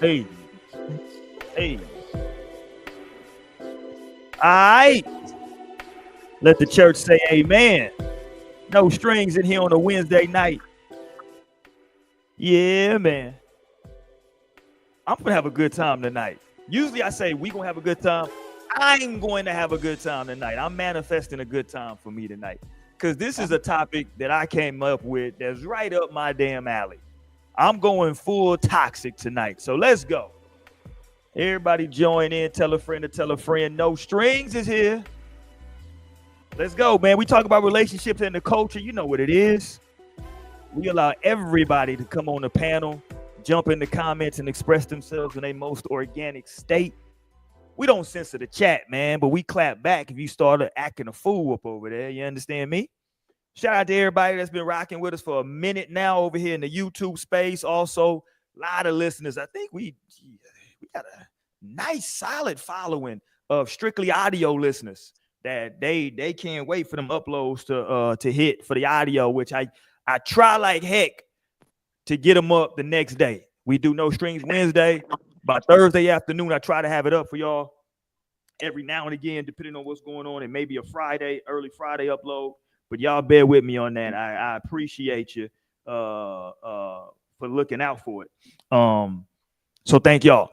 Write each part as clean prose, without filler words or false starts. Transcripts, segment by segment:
Hey, hey. All right. Let the church say amen. No strings in here on a Wednesday night. Yeah, man. I'm going to have a good time tonight. Usually I say we going to have a good time. I'm going to have a good time tonight. I'm manifesting a good time for me tonight. Because this is a topic that I came up with that's right up my damn alley. I'm going full toxic tonight. So let's go. Everybody join in. Tell a friend to tell a friend. No strings is here. Let's go, man. We talk about relationships and the culture. You know what it is. We allow everybody to come on the panel, jump in the comments, and express themselves in a most organic state. We don't censor the chat, man, but we clap back if you started acting a fool up over there. You understand me? Shout out to everybody that's been rocking with us for a minute now over here in the YouTube space. Also, a lot of listeners. I think we got a nice, solid following of strictly audio listeners that they can't wait for them uploads to hit for the audio, which I try like heck to get them up the next day. We do No Strings Wednesday. By Thursday afternoon, I try to have it up for y'all every now and again, depending on what's going on. It may be a Friday, early Friday upload, but y'all bear with me on that. I appreciate you for looking out for it. So thank y'all.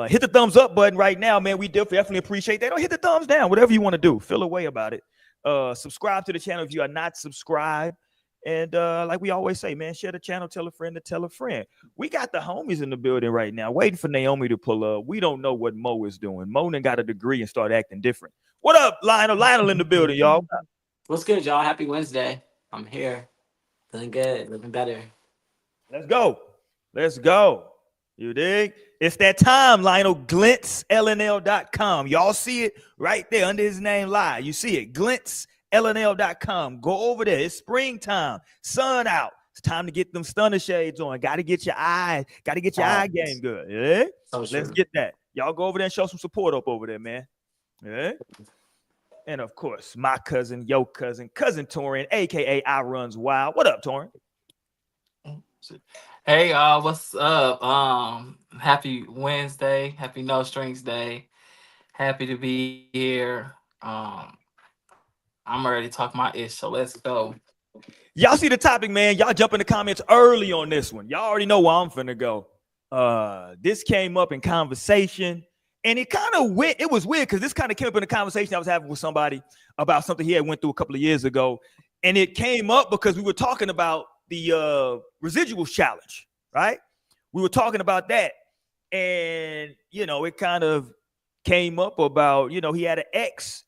Hit the thumbs up button right now, man. We definitely appreciate that. Or hit the thumbs down, whatever you want to do. Feel a way about it. Subscribe to the channel if you are not subscribed. And like we always say, man, share the channel, tell a friend to tell a friend. We got the homies in the building right now, waiting for Naomi to pull up. We don't know what Mo is doing. Mo done got a degree and started acting different. What up, Lionel? Lionel in the building, y'all. What's good, y'all? Happy Wednesday. I'm here. Feeling good, living better. Let's go. Let's go. You dig? It's that time, Lionel. GlintsLNL.com. Y'all see it right there under his name live. You see it. GlintsLNL.com. Go over there. It's springtime. Sun out. It's time to get them stunner shades on. Got to get your eye. Got to get your eye game good. Yeah? So Let's get that. Y'all go over there and show some support up over there, man. Yeah? And of course, my cousin, your cousin, Cousin Torian, aka I Runs Wild. What up, Torian? Hey, what's up? Happy Wednesday, happy No Strings Day. Happy to be here. I'm ready to talk my ish, so let's go. Y'all see the topic, man. Y'all jump in the comments early on this one. Y'all already know where I'm finna go. This came up in conversation, and it kind of went, it was weird because this kind of came up in a conversation I was having with somebody about something he had went through a couple of years ago. And it came up because we were talking about the residuals challenge, right? We were talking about that. And, you know, it kind of came up about, you know, he had an ex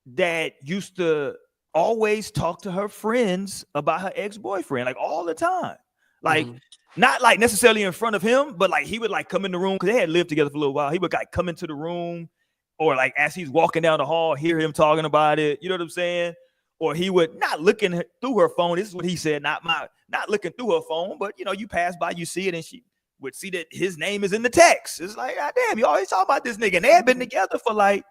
that used to always talk to her friends about her ex-boyfriend, like all the time. Like, not like necessarily in front of him, but like he would like come in the room because they had lived together for a little while. He would like come into the room, or like as he's walking down the hall, hear him talking about it. You know what I'm saying? Or he would not looking through her phone. This is what he said, not looking through her phone, but you know, you pass by, you see it, and she would see that his name is in the text. It's like, God damn, you always talk about this nigga. And they had been together for like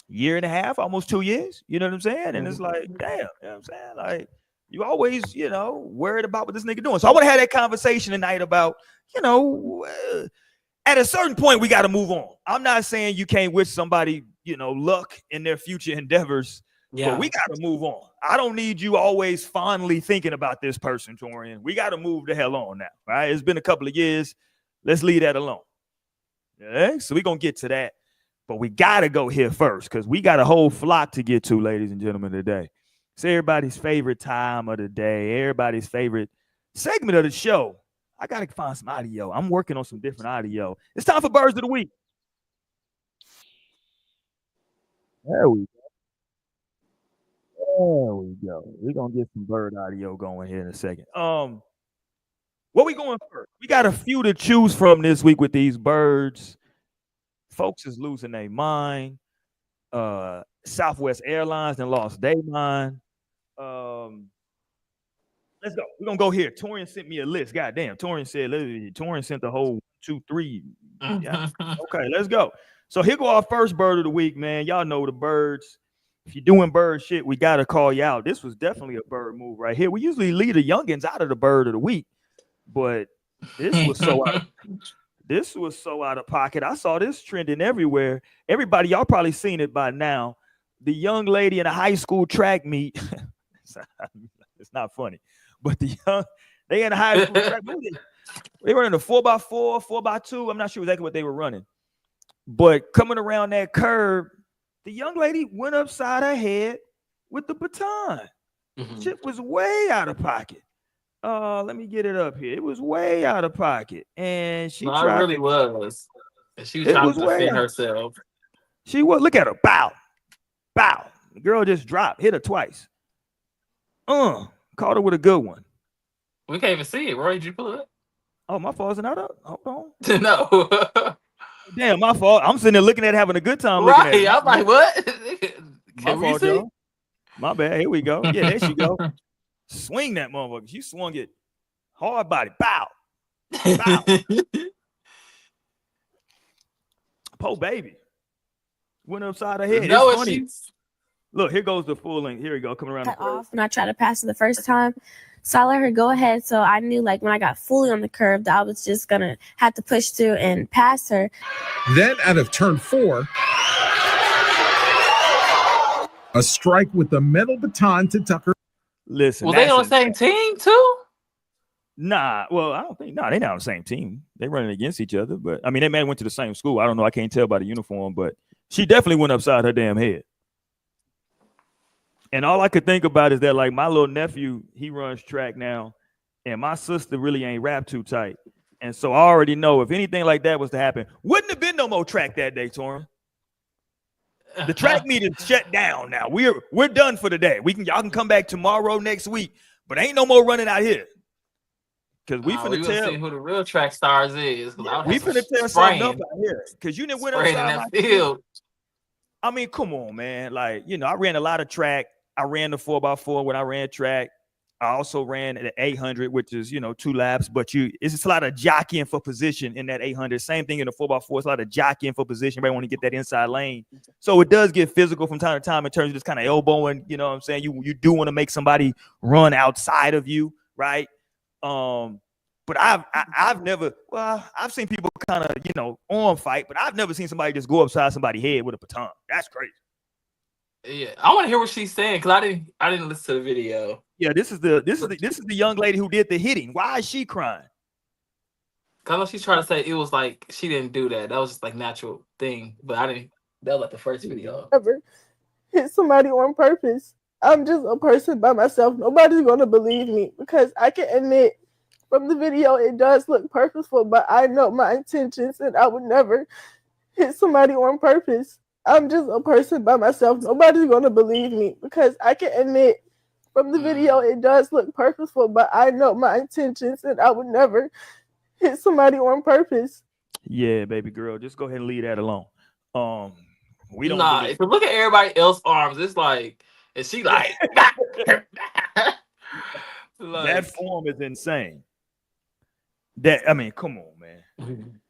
year and a half, almost 2 years. You know what I'm saying? And it's like, damn, you know what I'm saying? Like, you always, you know, worried about what this nigga doing. So I want to have that conversation tonight about, you know, at a certain point, we got to move on. I'm not saying you can't wish somebody, you know, luck in their future endeavors, but we got to move on. I don't need you always fondly thinking about this person, Torian. We got to move the hell on now, right? It's been a couple of years. Let's leave that alone. Okay? So we're going to get to that. But we got to go here first because we got a whole flock to get to, ladies and gentlemen, today. It's everybody's favorite time of the day, everybody's favorite segment of the show. I got to find some audio. I'm working on some different audio. It's time for Birds of the Week. There we go. There we go. We're going to get some bird audio going here in a second. Where we going first? We got a few to choose from this week with these birds. Folks is losing their mind. Southwest Airlines and lost their mind. Let's go. We're gonna go here. Torian sent me a list. God damn. Torian said, Torian sent the whole 2, 3. Yeah. Okay, let's go. So here go our first bird of the week, man. Y'all know the birds. If you're doing bird shit, we gotta call you out. This was definitely a bird move right here. We usually leave the youngins out of the bird of the week, but this was so out. This was so out of pocket. I saw this trending everywhere. Everybody, y'all probably seen it by now. The young lady in a high school track meet. It's not funny, but they in a high school track meet. They were in a 4x4, 4x2. I'm not sure exactly what they were running, but coming around that curve, the young lady went upside her head with the baton. Shit was way out of pocket. Let me get it up here. It was way out of pocket, and she No, it tried. really was. And she was It trying was to way defend out. herself. She was. Look at her. Bow, bow. The girl just dropped. Hit her twice. Caught her with a good one. We can't even see it. Roy, did you pull it Oh, my fault. Is it not up? Hold on. up? No. Damn, my fault. I'm sitting there looking at it, having a good time looking at Right. it. I'm like, what? My Can we fault, see? y'all. My bad. Here we go. Yeah, there she go. Swing that motherfucker. She swung it hard body. Bow. Bow. Poor baby. Went upside her head. No, It's funny. she's Look, here goes the full length. Here we go. Coming around the cut curve. off when I tried to pass it the first time. So I let her go ahead. So I knew like when I got fully on the curve that I was just gonna have to push through and pass her. Then out of turn 4, a strike with the metal baton to Tucker. Listen, well, they that's on the same team too? Nah, well, I don't think. Nah, they're not on the same team. They running against each other, but I mean, they may have went to the same school. I don't know. I can't tell by the uniform, but she definitely went upside her damn head. And all I could think about is that, like, my little nephew, he runs track now, and my sister really ain't wrapped too tight. And so I already know if anything like that was to happen, wouldn't have been no more track that day, Torin. The track meet is shut down now. We're done for the day. Y'all can come back tomorrow, next week, but ain't no more running out here. Because we finna tell see who the real track stars is. Yeah, we finna tell something up out here. Because you didn't win spraying in upside that my field. I mean, come on, man. Like, I ran a lot of track. I ran the 4x4 when I ran track. I also ran the 800, which is, 2 laps. But it's just a lot of jockeying for position in that 800. Same thing in the 4x4. It's a lot of jockeying for position. Right, want to get that inside lane. So it does get physical from time to time in terms of just kind of elbowing. You know what I'm saying? You do want to make somebody run outside of you, right? But I've never. Well, I've seen people kind of on fight, but I've never seen somebody just go upside somebody's head with a baton. That's crazy. Yeah, I want to hear what she's saying because I didn't listen to the video. Yeah, this is the young lady who did the hitting. Why is she crying? Cause I know she's trying to say it was like she didn't do that. That was just like natural thing. But I didn't. That was like the first video. Ever hit somebody on purpose. I'm just a person by myself. Nobody's gonna believe me because I can admit from the video it does look purposeful, but I know my intentions and I would never hit somebody on purpose. I'm just a person by myself. Nobody's gonna believe me because I can admit from the video it does look purposeful, but I know my intentions and I would never hit somebody on purpose. Yeah, baby girl, just go ahead and leave that alone. We don't. Nah, if you look at everybody else's arms, it's like, and she like, that form is insane. Come on, man.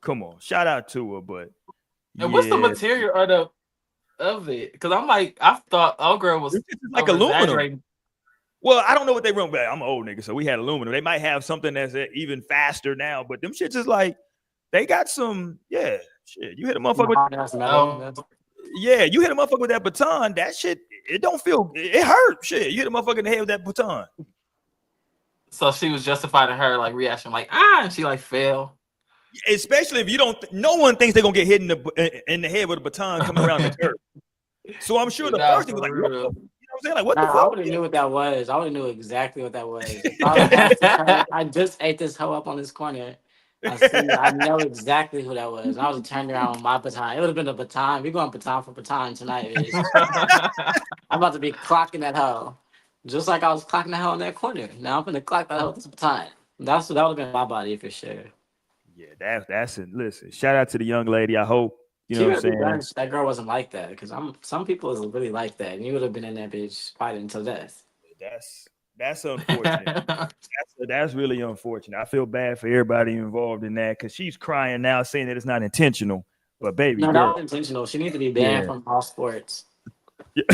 Come on. Shout out to her, but and what's the material of it? Because I'm like, I thought our girl was like aluminum. Well, I don't know what they run, but I'm an old nigga, so we had aluminum. They might have something that's even faster now, but them shits is like they got some. Yeah, shit. You hit a motherfucker with yeah, you hit a motherfucker with that baton. That shit, it don't feel. It hurt. Shit, you hit a motherfucker in the head with that baton. So she was justifying her like reaction, like and she like fell. Especially if you don't. No one thinks they're gonna get hit in the head with a baton coming around the curve. So I'm sure the first thing was like, what the, you know what I'm saying? Like, what the fuck? I would have knew what that was. I would have knew exactly what that was. I just ate this hoe up on this corner. I know exactly who that was. I was turned around with my baton. It would have been a baton. We're going baton for baton tonight, bitch. I'm about to be clocking that hoe. Just like I was clocking that hoe in that corner. Now I'm going to clock that hoe with this baton. That would have been my body for sure. Yeah, that's it. Listen, shout out to the young lady. I hope, you know what I'm saying? That girl wasn't like that because some people is really like that. And you would have been in that bitch fighting until death. That's unfortunate. that's really unfortunate. I feel bad for everybody involved in that because she's crying now saying that it's not intentional. But baby, no, girl, not intentional. She needs to be banned from all sports. Yeah.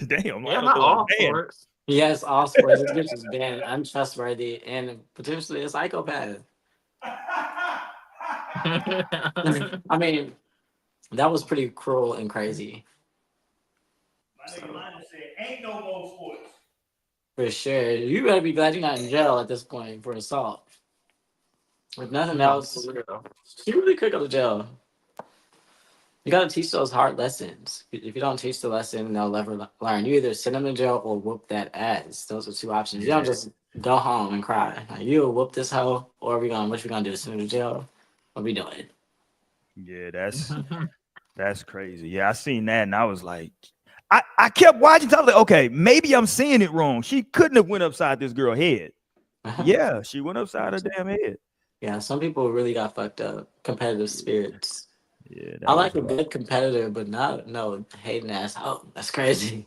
Damn, yeah, not all sports. Yes, all sports. This bitch is banned, untrustworthy, and potentially a psychopath. I mean, that was pretty cruel and crazy. My nigga Lionel said, "Ain't no more sports." For sure. You better be glad you're not in jail at this point for assault. If nothing else, you really could go to jail. You gotta teach those hard lessons. If you don't teach the lesson, they'll never learn. You either send them to jail or whoop that ass. Those are two options. You don't just go home and cry. Like, you whoop this hoe, or what we gonna do? Send her to jail? What we doing? Yeah, that's crazy. Yeah, I seen that and I was like, I kept watching. So I was like, okay, maybe I'm seeing it wrong. She couldn't have went upside this girl's head. Yeah, she went upside her damn head. Yeah, some people really got fucked up. Competitive spirits. Yeah, I that like was a good competitor, but not no hating ass. Oh, that's crazy.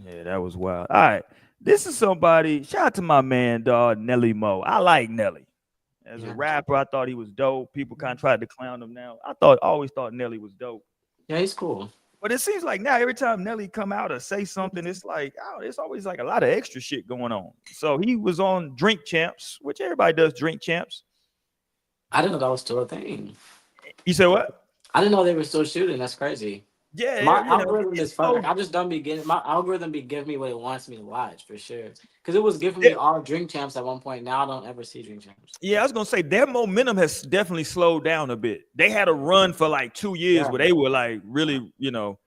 yeah, that was wild. All right, this is somebody. Shout out to my man, dog, Nelly Mo. I like Nelly as a Yeah. rapper. I thought he was dope. People kind of tried to clown him now. Always thought Nelly was dope. Yeah, he's cool. But it seems like now every time Nelly come out or say something, it's like, oh, it's always like a lot of extra shit going on. So he was on Drink Champs, which everybody does Drink Champs. I didn't know that was still a thing. You said what? I didn't know they were still shooting. That's crazy. Yeah, My you know, algorithm is fun. I just don't be getting my algorithm be giving me what it wants me to watch for sure. Because it was giving me all Drink Champs at one point. Now I don't ever see Drink Champs. Yeah, I was gonna say their momentum has definitely slowed down a bit. They had a run for like 2 years where they were like really, the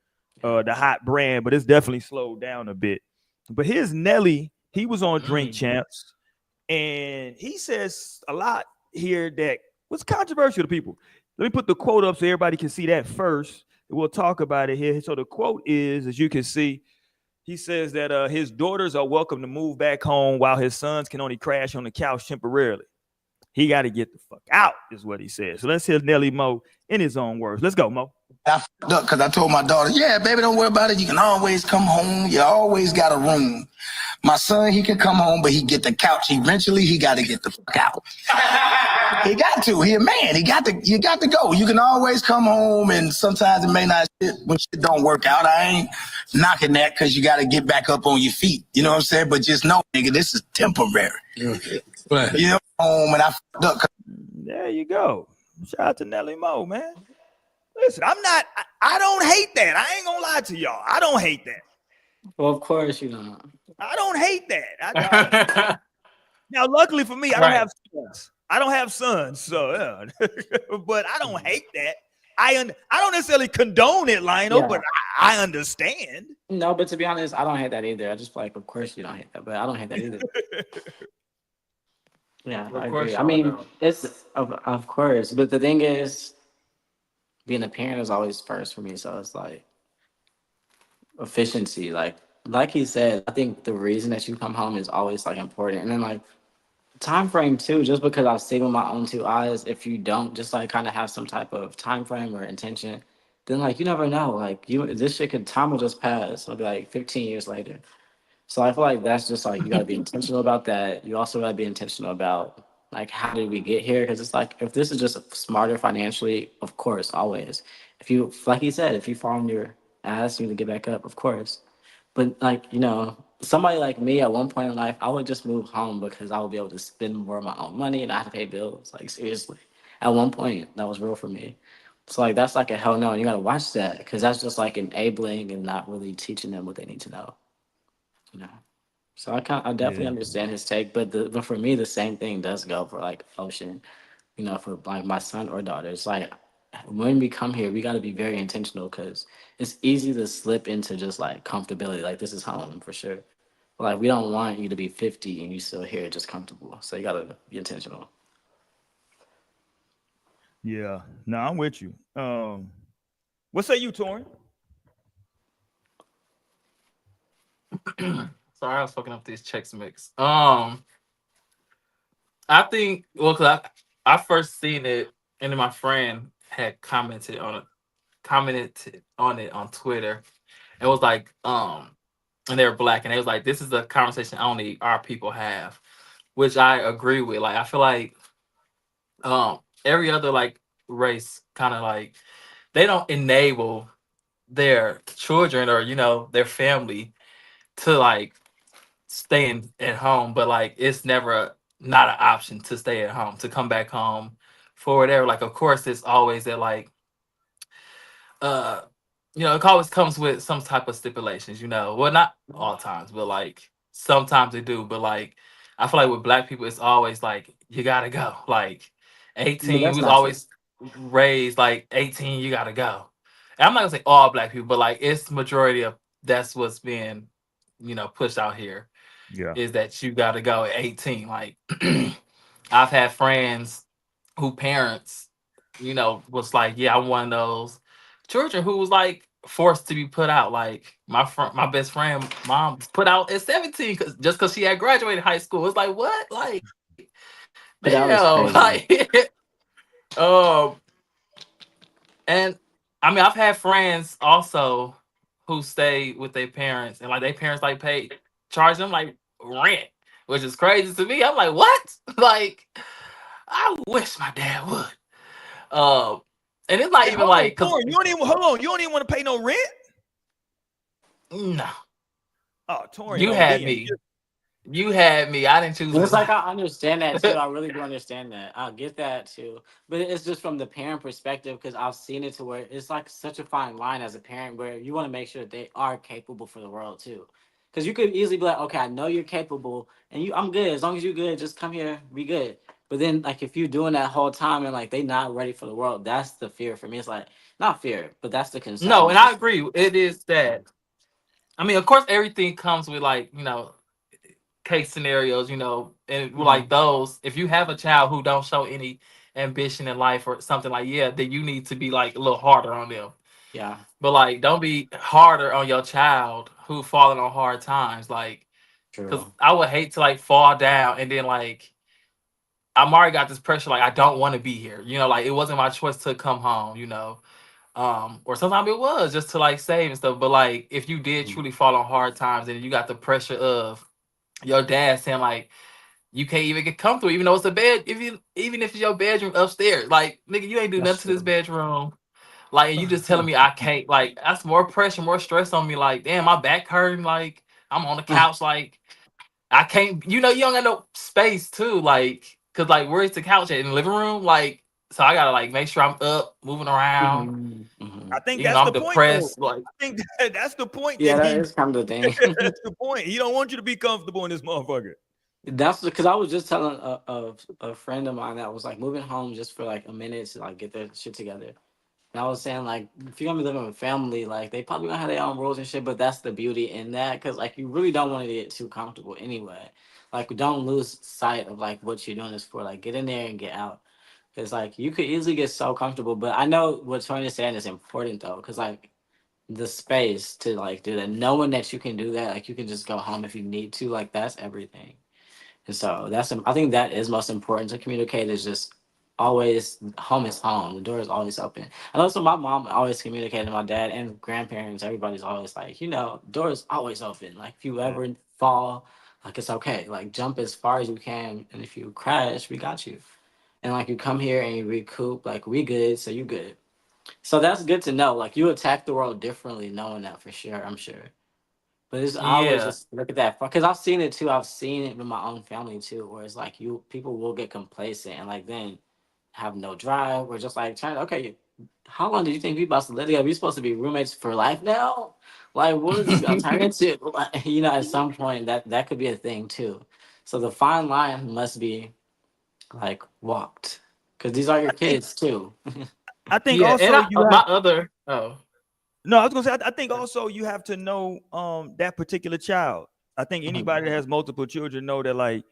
hot brand, but it's definitely slowed down a bit. But here's Nelly. He was on Drink Champs, and he says a lot here that was controversial to people. Let me put the quote up so everybody can see that first. We'll talk about it here. So the quote is, as you can see, he says that his daughters are welcome to move back home while his sons can only crash on the couch temporarily. He got to get the fuck out, is what he says. So let's hear Nelly Mo in his own words. Let's go, Mo. I fucked up because I told my daughter, yeah, baby, don't worry about it. You can always come home. You always got a room. My son, he can come home, but he get the couch. Eventually, he got to get the fuck out. He got to. He a man. You got to go. You can always come home, and sometimes it may not when shit don't work out. I ain't knocking that because you got to get back up on your feet. You know what I'm saying? But just know, nigga, this is temporary. Right. You know, home and I fucked up. There you go. Shout out to Nelly Mo, man. Listen, I don't hate that. I ain't gonna lie to y'all. I don't hate that. Well, of course you don't. I don't hate that. Now, luckily for me, I don't have sons. I don't have sons, so but I don't hate that. I don't necessarily condone it, Lionel, but I understand. No, but to be honest, I don't hate that either. I just feel like, of course you don't hate that, but I don't hate that either. Yeah, I agree. I mean, it's of course, but the thing is, being a parent is always first for me. So it's like efficiency. Like he said, I think the reason that you come home is always like important, and then like time frame too. Just because I've seen with my own two eyes, if you don't just like kind of have some type of time frame or intention, then like you never know. Like this shit could time will just pass. It'll be like 15 years later. So I feel like that's just like you gotta be intentional about that. You also gotta be intentional about like how did we get here? Because it's like if this is just smarter financially, of course, always. If you like he said, if you fall on your ass, you need to get back up, of course. But like, somebody like me at one point in life, I would just move home because I would be able to spend more of my own money and I have to pay bills. Like seriously. At one point, that was real for me. So like that's like a hell no, and you gotta watch that because that's just like enabling and not really teaching them what they need to know. So I definitely understand his take, but for me the same thing does go for like Ocean, for like my son or daughter. It's like when we come here, we got to be very intentional because it's easy to slip into just like comfortability. Like this is home for sure. But, like we don't want you to be 50 and you still here just comfortable. So you got to be intentional. Yeah, no, I'm with you. What say you, Torrin? Sorry, I was fucking up these checks mix. I think because I first seen it, and then my friend had commented on it on Twitter. It was like, and they were black, and it was like, this is a conversation only our people have, which I agree with. Like, I feel like, every other like race kind of like they don't enable their children or their family to like staying at home, but like it's never not an option to stay at home, to come back home for whatever. Like, of course, it's always that like, it always comes with some type of stipulations. Well, not all times, but like sometimes they do. But like, I feel like with Black people, it's always like you gotta go. Like But 18, we that's was not true. always raised like 18, you gotta go. And I'm not gonna say all Black people, but like it's majority of that's what's being, pushed out here Yeah. is that you gotta go at 18. Like I've had friends who parents, was like, yeah, I'm one of those children who was like forced to be put out. Like my best friend mom was put out at 17 because she had graduated high school. It's like what? Like That was damn. crazy. Like um and I mean I've had friends also who stay with their parents and like their parents like charge them like rent, which is crazy to me. I'm like, what? Like I wish my dad would. And it's not Hey, even hold on, like because Tori, you don't even hold on. You don't even want to pay no rent. no, Oh, Tori, you don't had be in. me. You had me. I didn't choose And this it's like life. I understand that too. I really do understand that. I get that too. But it's just from the parent perspective because I've seen it to where it's like such a fine line as a parent where you want to make sure that they are capable for the world too. Because you could easily be like, okay, I know you're capable and I'm good. As long as you're good, just come here, be good. But then like if you're doing that whole time and like they not ready for the world, that's the fear for me. It's like not fear, but that's the concern. No, and It's I just agree. It is that. I mean, of course, everything comes with like case scenarios. And like Mhm. those. If you have a child who don't show any ambition in life or something like then you need to be like a little harder on them. Yeah, But like, don't be harder on your child who falling on hard times. Like, because true. I would hate to like fall down and then like I'm already got this pressure. Like, I don't want to be here. Like it wasn't my choice to come home. Or sometimes it was just to like save and stuff. But like, if you did Mhm. truly fall on hard times and you got the pressure of your dad saying like you can't even get comfortable, even though it's a bed, even if it's your bedroom upstairs, like nigga, you ain't do That's nothing to this true. bedroom. Like, and you just telling me I can't, like, that's more pressure, more stress on me. Like, damn, my back hurting. Like, I'm on the couch. Like, I can't, you don't got no space too. Like, cause like, where's the couch at in the living room? Like, so I gotta like make sure I'm up, moving around. Mhm. Mhm. I think that's I'm the point, though. depressed. Like, I think that's the point Yeah, that that he. is kind of the thing. That's the point. He don't want you to be comfortable in this motherfucker. That's because I was just telling a friend of mine that was like moving home just for like a minute to like get their shit together. And I was saying like if you're gonna be living with family, like they probably gonna have their own rules and shit, but that's the beauty in that because like you really don't want to get too comfortable anyway. Like don't lose sight of like what you're doing this for. Like get in there and get out. Cause like you could easily get so comfortable, but I know what Tony's saying is important though, cause like the space to like do that, knowing that you can do that, like you can just go home if you need to, like that's everything. And so I think that is most important to communicate is just always home is home. The door is always open. And also my mom always communicated to my dad and grandparents, everybody's always like, door is always open. Like if you Yeah. ever fall, like it's okay. Like jump as far as you can. And if you crash, we got you. And like you come here and you recoup, like we good, so you good. So that's good to know. Like you attack the world differently, knowing that for sure, I'm sure. But it's I always yeah, just look at that because I've seen it too. I've seen it with my own family too, where it's like people will get complacent and like then have no drive or just like trying. Okay, how long do you think we about to live together? We supposed to be roommates for life now? Like, what is this gonna turn into? Like, at some point that could be a thing too. So the fine line must be like walked because these are your I think. kids too. I think yeah. And also you have. my other, oh, No, I was gonna say. I think also you have to know that particular child. I think anybody that has multiple children know that like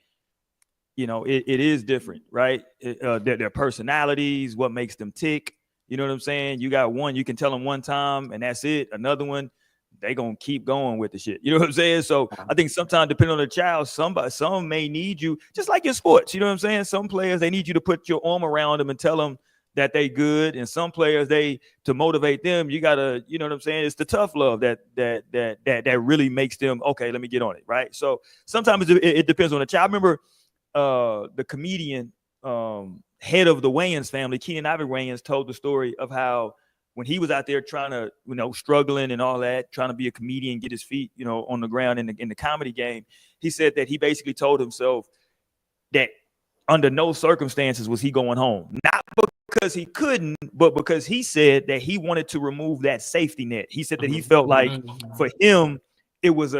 it is different, right? Their personalities, what makes them tick. You know what I'm saying? You got one, you can tell them one time, and that's it. Another one, they gonna keep going with the shit. You know what I'm saying? So I think sometimes, depending on the child, some may need you, just like in sports. You know what I'm saying? Some players they need you to put your arm around them and tell them that they good, and some players to motivate them, you gotta, you know what I'm saying? It's the tough love that really makes them okay. Let me get on it, right? So sometimes it depends on the child. I remember the comedian head of the Wayans family, Keenan Ivory Wayans, told the story of how when he was out there trying to, struggling and all that, trying to be a comedian, get his feet, on the ground in the comedy game, he said that he basically told himself that under no circumstances was he going home. Not because he couldn't, but because he said that he wanted to remove that safety net. He said that he felt like for him, it was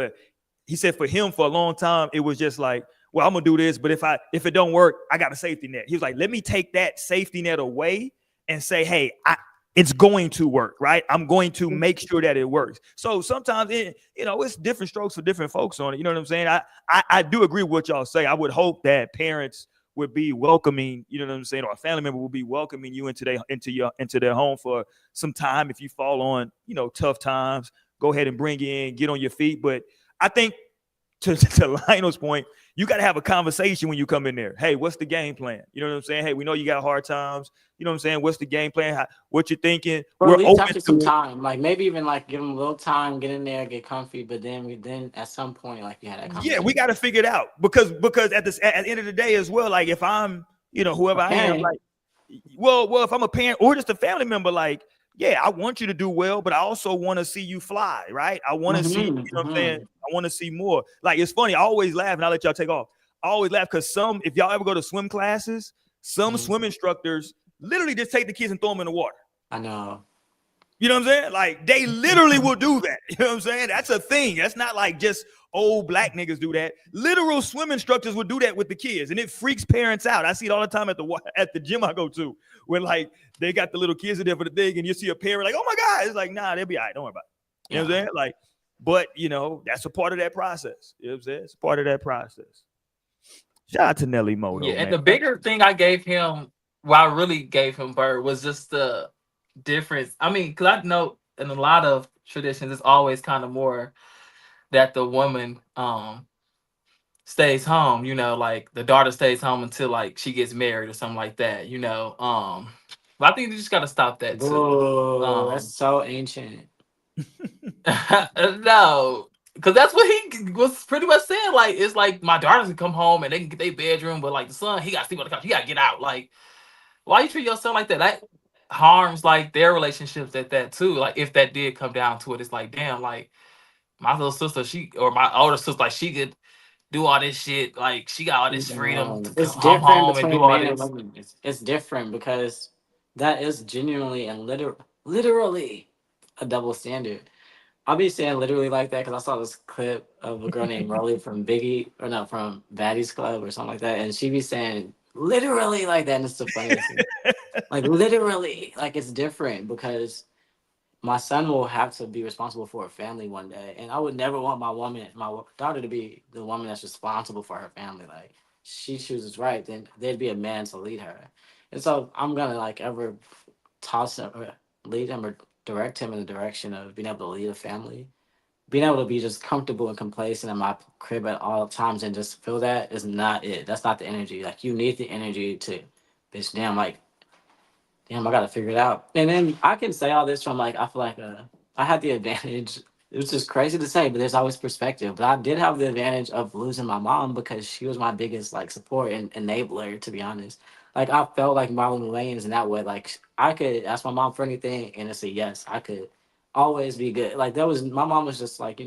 he said for him for a long time, it was just like, well, I'm gonna do this, but if it don't work, I got a safety net. He was like, let me take that safety net away and say, hey, it's going to work, right? I'm going to make sure that it works. So sometimes, it's different strokes for different folks on it. You know what I'm saying? I do agree with what y'all say. I would hope that parents would be welcoming, you know what I'm saying, or a family member will be welcoming you into their home for some time. If you fall on, tough times, go ahead and bring you in, get on your feet. But I think to Lionel's point, you got to have a conversation when you come in there. Hey, what's the game plan? You know what I'm saying? Hey, we know you got hard times. You know what I'm saying? What's the game plan? What you thinking? Or at least after some time, like maybe even like give them a little time, get in there, get comfy. But then at some point, like you had that conversation. Yeah, we got to figure it out because at the end of the day as well, like if I'm, whoever I am, like, well, if I'm a parent or just a family member, like, yeah, I want you to do well, but I also want to see you fly, right? I want to see, you know what I'm saying? I want to see more. Like, it's funny. I always laugh, and I'll let y'all take off. I always laugh because if y'all ever go to swim classes, some swim instructors literally just take the kids and throw them in the water. I know. You know what I'm saying? Like, they literally will do that. You know what I'm saying? That's a thing. That's not like just old black niggas do that. Literal swim instructors would do that with the kids, and it freaks parents out. I see it all the time at the gym I go to, when like they got the little kids in there for the thing, and you see a parent like, "Oh my God!" It's like, nah, they'll be all right. Don't worry about it. You know what I'm saying? Like, but that's a part of that process. You know what I'm saying? It's a part of that process. Shout out to Nelly Moto. Yeah, and man. the bigger thing I gave him, I really gave him Bird, was just the difference. I mean, because I know in a lot of traditions, it's always kind of more that the woman stays home, like the daughter stays home until like she gets married or something like that, but I think you just got to stop that too. Oh, that's so ancient. No, because that's what he was pretty much saying. Like, it's like my daughters can come home and they can get their bedroom, but like the son, he got to sleep on the couch. He got to get out. Like, why you treat your son like that? That harms like their relationships at that too. Like, if that did come down to it, it's like, damn, like my little sister, or my older sister, like she could do all this shit. Like, she got all this freedom to It's come different home and between do all men and this. women. It's different because that is genuinely and literally a double standard. I'll be saying literally like that because I saw this clip of a girl named Rolly from from Baddies Club or something like that, and she be saying literally like that, and it's the funniest thing. Like, literally, like, it's different because my son will have to be responsible for a family one day, and I would never want my daughter to be the woman that's responsible for her family. Like, she chooses right, then there'd be a man to lead her, and so I'm gonna like ever toss him or lead him or direct him in the direction of being able to lead a family. Being able to be just comfortable and complacent in my crib at all times and just feel that is not it. That's not the energy. Like, you need the energy to, bitch, damn, I gotta figure it out. And then I can say all this from like, I feel like I had the advantage. It was just crazy to say, but there's always perspective. But I did have the advantage of losing my mom because she was my biggest like support and enabler, to be honest. Like, I felt like Marlon Wayans in that way. Like, I could ask my mom for anything and it's a yes. I could always be good. Like, my mom was just like,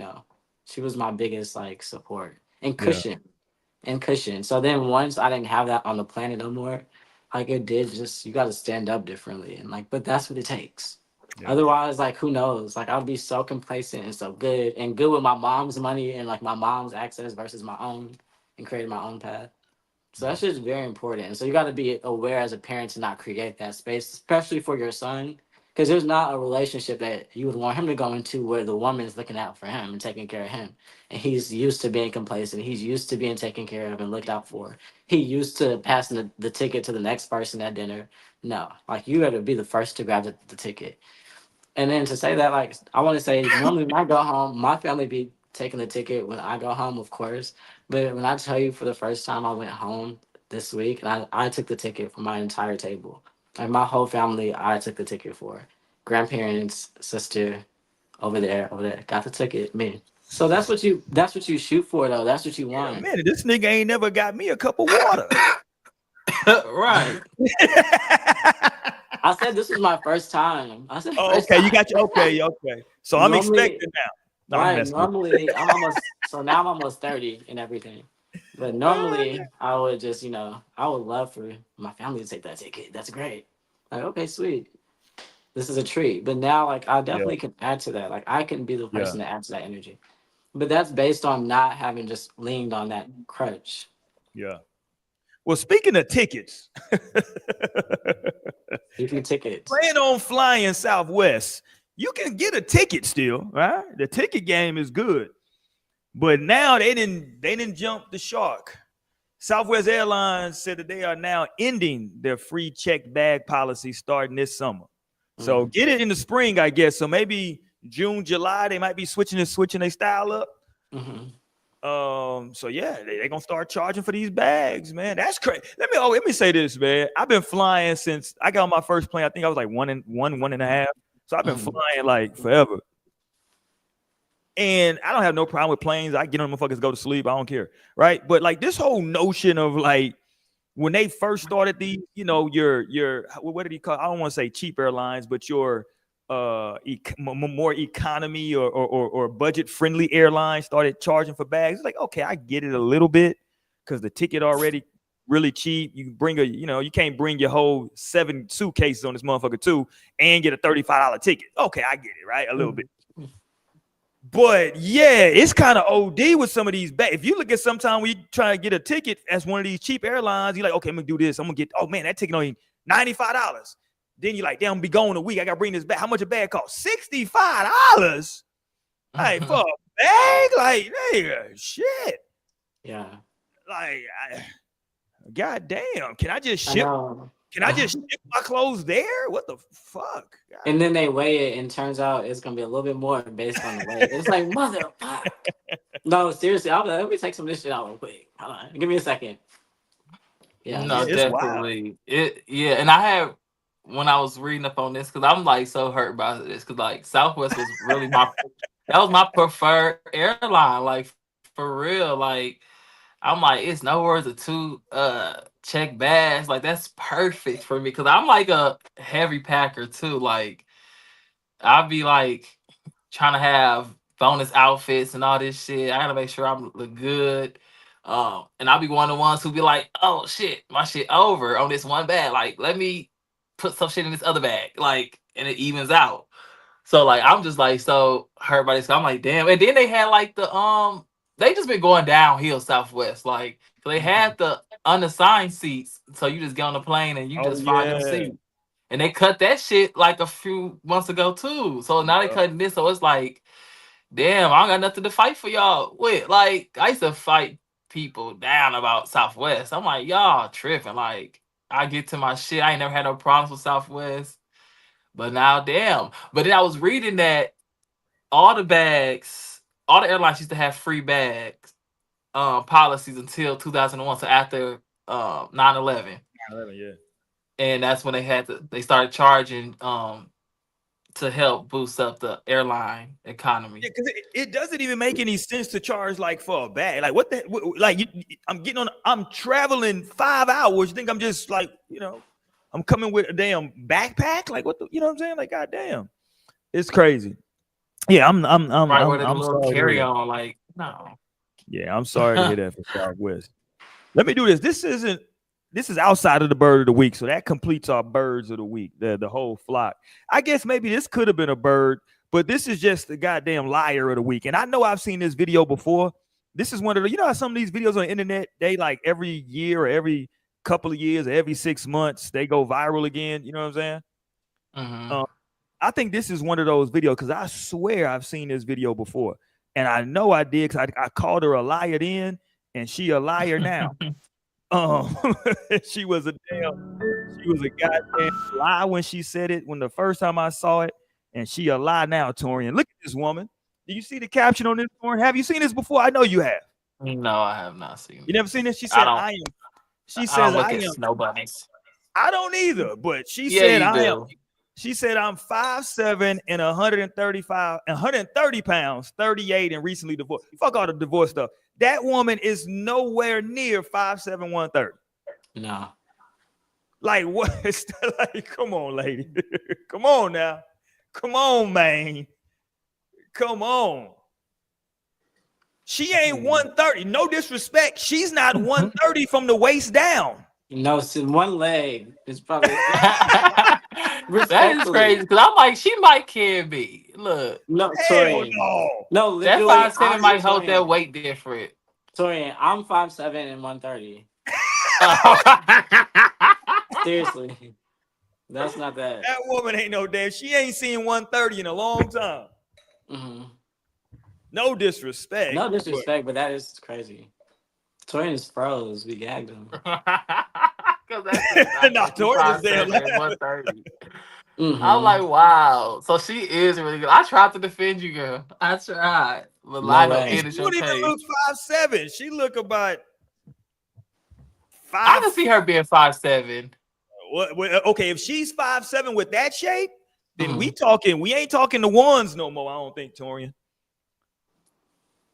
she was my biggest like support and cushion. So then once I didn't have that on the planet no more, like, it did just, you got to stand up differently. And like, but that's what it takes. Yeah. Otherwise, like, who knows? Like, I'll be so complacent and so good with my mom's money and like my mom's access versus my own, and creating my own path. So that's just very important. And so you got to be aware as a parent to not create that space, especially for your son, because there's not a relationship that you would want him to go into where the woman is looking out for him and taking care of him. And he's used to being complacent. He's used to being taken care of and looked out for. He used to passing the ticket to the next person at dinner. No, like, you got to be the first to grab the ticket. And then to say that, like, I want to say, normally when I go home, my family be taking the ticket when I go home, of course. But when I tell you, for the first time I went home this week, and I took the ticket for my entire table. Like, my whole family, I took the ticket for. Grandparents, sister, over there, got the ticket, me. So that's what you shoot for, though. That's what you want. Man, this nigga ain't never got me a cup of water. Right. I said this was my first time. I said, okay, you got your okay. So I'm expecting now. No, right. Normally, I'm almost 30 and everything. But normally, I would just, I would love for my family to take that ticket. That's great. Like, okay, sweet. This is a treat. But now, like, I Yeah, definitely can add to that. Like, I can be the yeah, person that adds to that energy. But that's based on not having just leaned on that crutch. yeah. Well, speaking of tickets, If you tickets. plan on flying Southwest. You can get a ticket still, right? The ticket game is good, but now they didn't jump the shark. Southwest Airlines said that they are now ending their free checked bag policy starting this summer. So get it in the spring, I guess. So maybe June, July, they might be switching their style up. Mm-hmm. So yeah, they're gonna start charging for these bags, man. That's crazy. Let me say this, man. I've been flying since I got on my first plane. I think I was like one and a half. So I've been flying like forever. And I don't have no problem with planes. I get on motherfuckers, go to sleep. I don't care. Right. But like this whole notion of like when they first started these, your what did he call? I don't want to say cheap airlines, but your more economy or budget friendly airlines started charging for bags. It's like, okay, I get it a little bit because the ticket already really cheap. You bring you can't bring your whole 7 suitcases on this motherfucker too and get a $35 ticket. Okay, I get it, right? A little bit. But yeah, it's kind of OD with some of these bags. If you look at sometime when you try to get a ticket as one of these cheap airlines, you're like, okay, I'm gonna do this. I'm gonna get, oh man, that ticket only $95. Then you're like, damn, I'm be going a week. I gotta bring this back. How much a bag cost? $65. Like for a bag? Like, nigga, shit. Yeah. Like, god damn. Can I just I ship? know. Can I just ship my clothes there? What the fuck? God. And then they weigh it, and turns out it's gonna be a little bit more based on the weight. It's like motherfucker. No, seriously, let me take some of this shit out real quick. Hold on, give me a second. Yeah, No, it's wild. definitely. And I have when I was reading up on this because I'm like so hurt by this because like Southwest was really that was my preferred airline. Like for real, like I'm like it's no words of 2 check bags. Like that's perfect for me because I'm like a heavy packer too. Like I'll be like trying to have bonus outfits and all this shit. I gotta make sure I look good. And I'll be one of the ones who be like, oh shit, my shit over on this one bag. Like, let me put some shit in this other bag. Like, and it evens out. So like I'm just like so hurt by this. I'm like, damn. And then they had like they just been going downhill Southwest. Like so they had the unassigned seats. So you just get on the plane and you just find them seats. And they cut that shit like a few months ago too. So now they cutting this. So it's like, damn, I don't got nothing to fight for y'all with. Like, I used to fight people down about Southwest. I'm like, y'all tripping. Like, I get to my shit. I ain't never had no problems with Southwest. But now, damn. But then I was reading that all the airlines used to have free bags policies until 2001. So after 9/11. Yeah. And that's when they started charging to help boost up the airline economy. Yeah, because it doesn't even make any sense to charge like for a bag. Like what the like I'm traveling 5 hours. You think I'm just like, I'm coming with a damn backpack? Like what you know what I'm saying? Like goddamn. It's crazy. Yeah, I'm sorry. Carry on, like, no. Yeah, I'm sorry to hear that for Southwest. Let me do this. This is outside of the bird of the week, so that completes our birds of the week, the whole flock. I guess maybe this could have been a bird, but this is just the goddamn liar of the week. And I know I've seen this video before. This is one of the, how some of these videos on the internet, they like every year or every couple of years or every 6 months, they go viral again. You know what I'm saying? Mm-hmm. I think this is one of those videos because I swear I've seen this video before. And I know I did because I called her a liar then, and she a liar now. She was a goddamn lie when she said it when the first time I saw it, and she a lie now, Torian. Look at this woman. Do you see the caption on this, Torian? Have you seen this before? I know you have. No, I have not seen it. You never seen this? She said, I am. She says, I am. Snow bunnies. I don't either, but she said, I am. She said, I'm 5'7" and 130 pounds, 38, and recently divorced. Fuck all the divorce stuff. That woman is nowhere near 5'7", 130. No. Like what? Like, come on, lady. Come on now. Come on, man. Come on. She ain't 130. No disrespect. She's not 130 from the waist down. No, it's in one leg. It's probably That is respectfully. crazy because I'm like, she might can be. Look, No, Hell Torian. no. No, that literally. 5'7" might hold that weight different. Torian, I'm 5'7" and 130. Seriously. That's not that. That woman ain't no damn. She ain't seen 130 in a long time. Mm-hmm. No disrespect. No disrespect, but that is crazy. Torian is froze. We gagged him. Because that's Nah, Torian is there. 5'7" and 130. Mm-hmm. I'm like, wow. So she is really good. I tried to defend you, girl. I tried. But Lionel way. ended She your don't even case. look 5'7". She look about I 5. can see her being 5'7". Okay, if she's 5'7" with that shape, then Mhm. we ain't talking the ones no more. I don't think, Torian.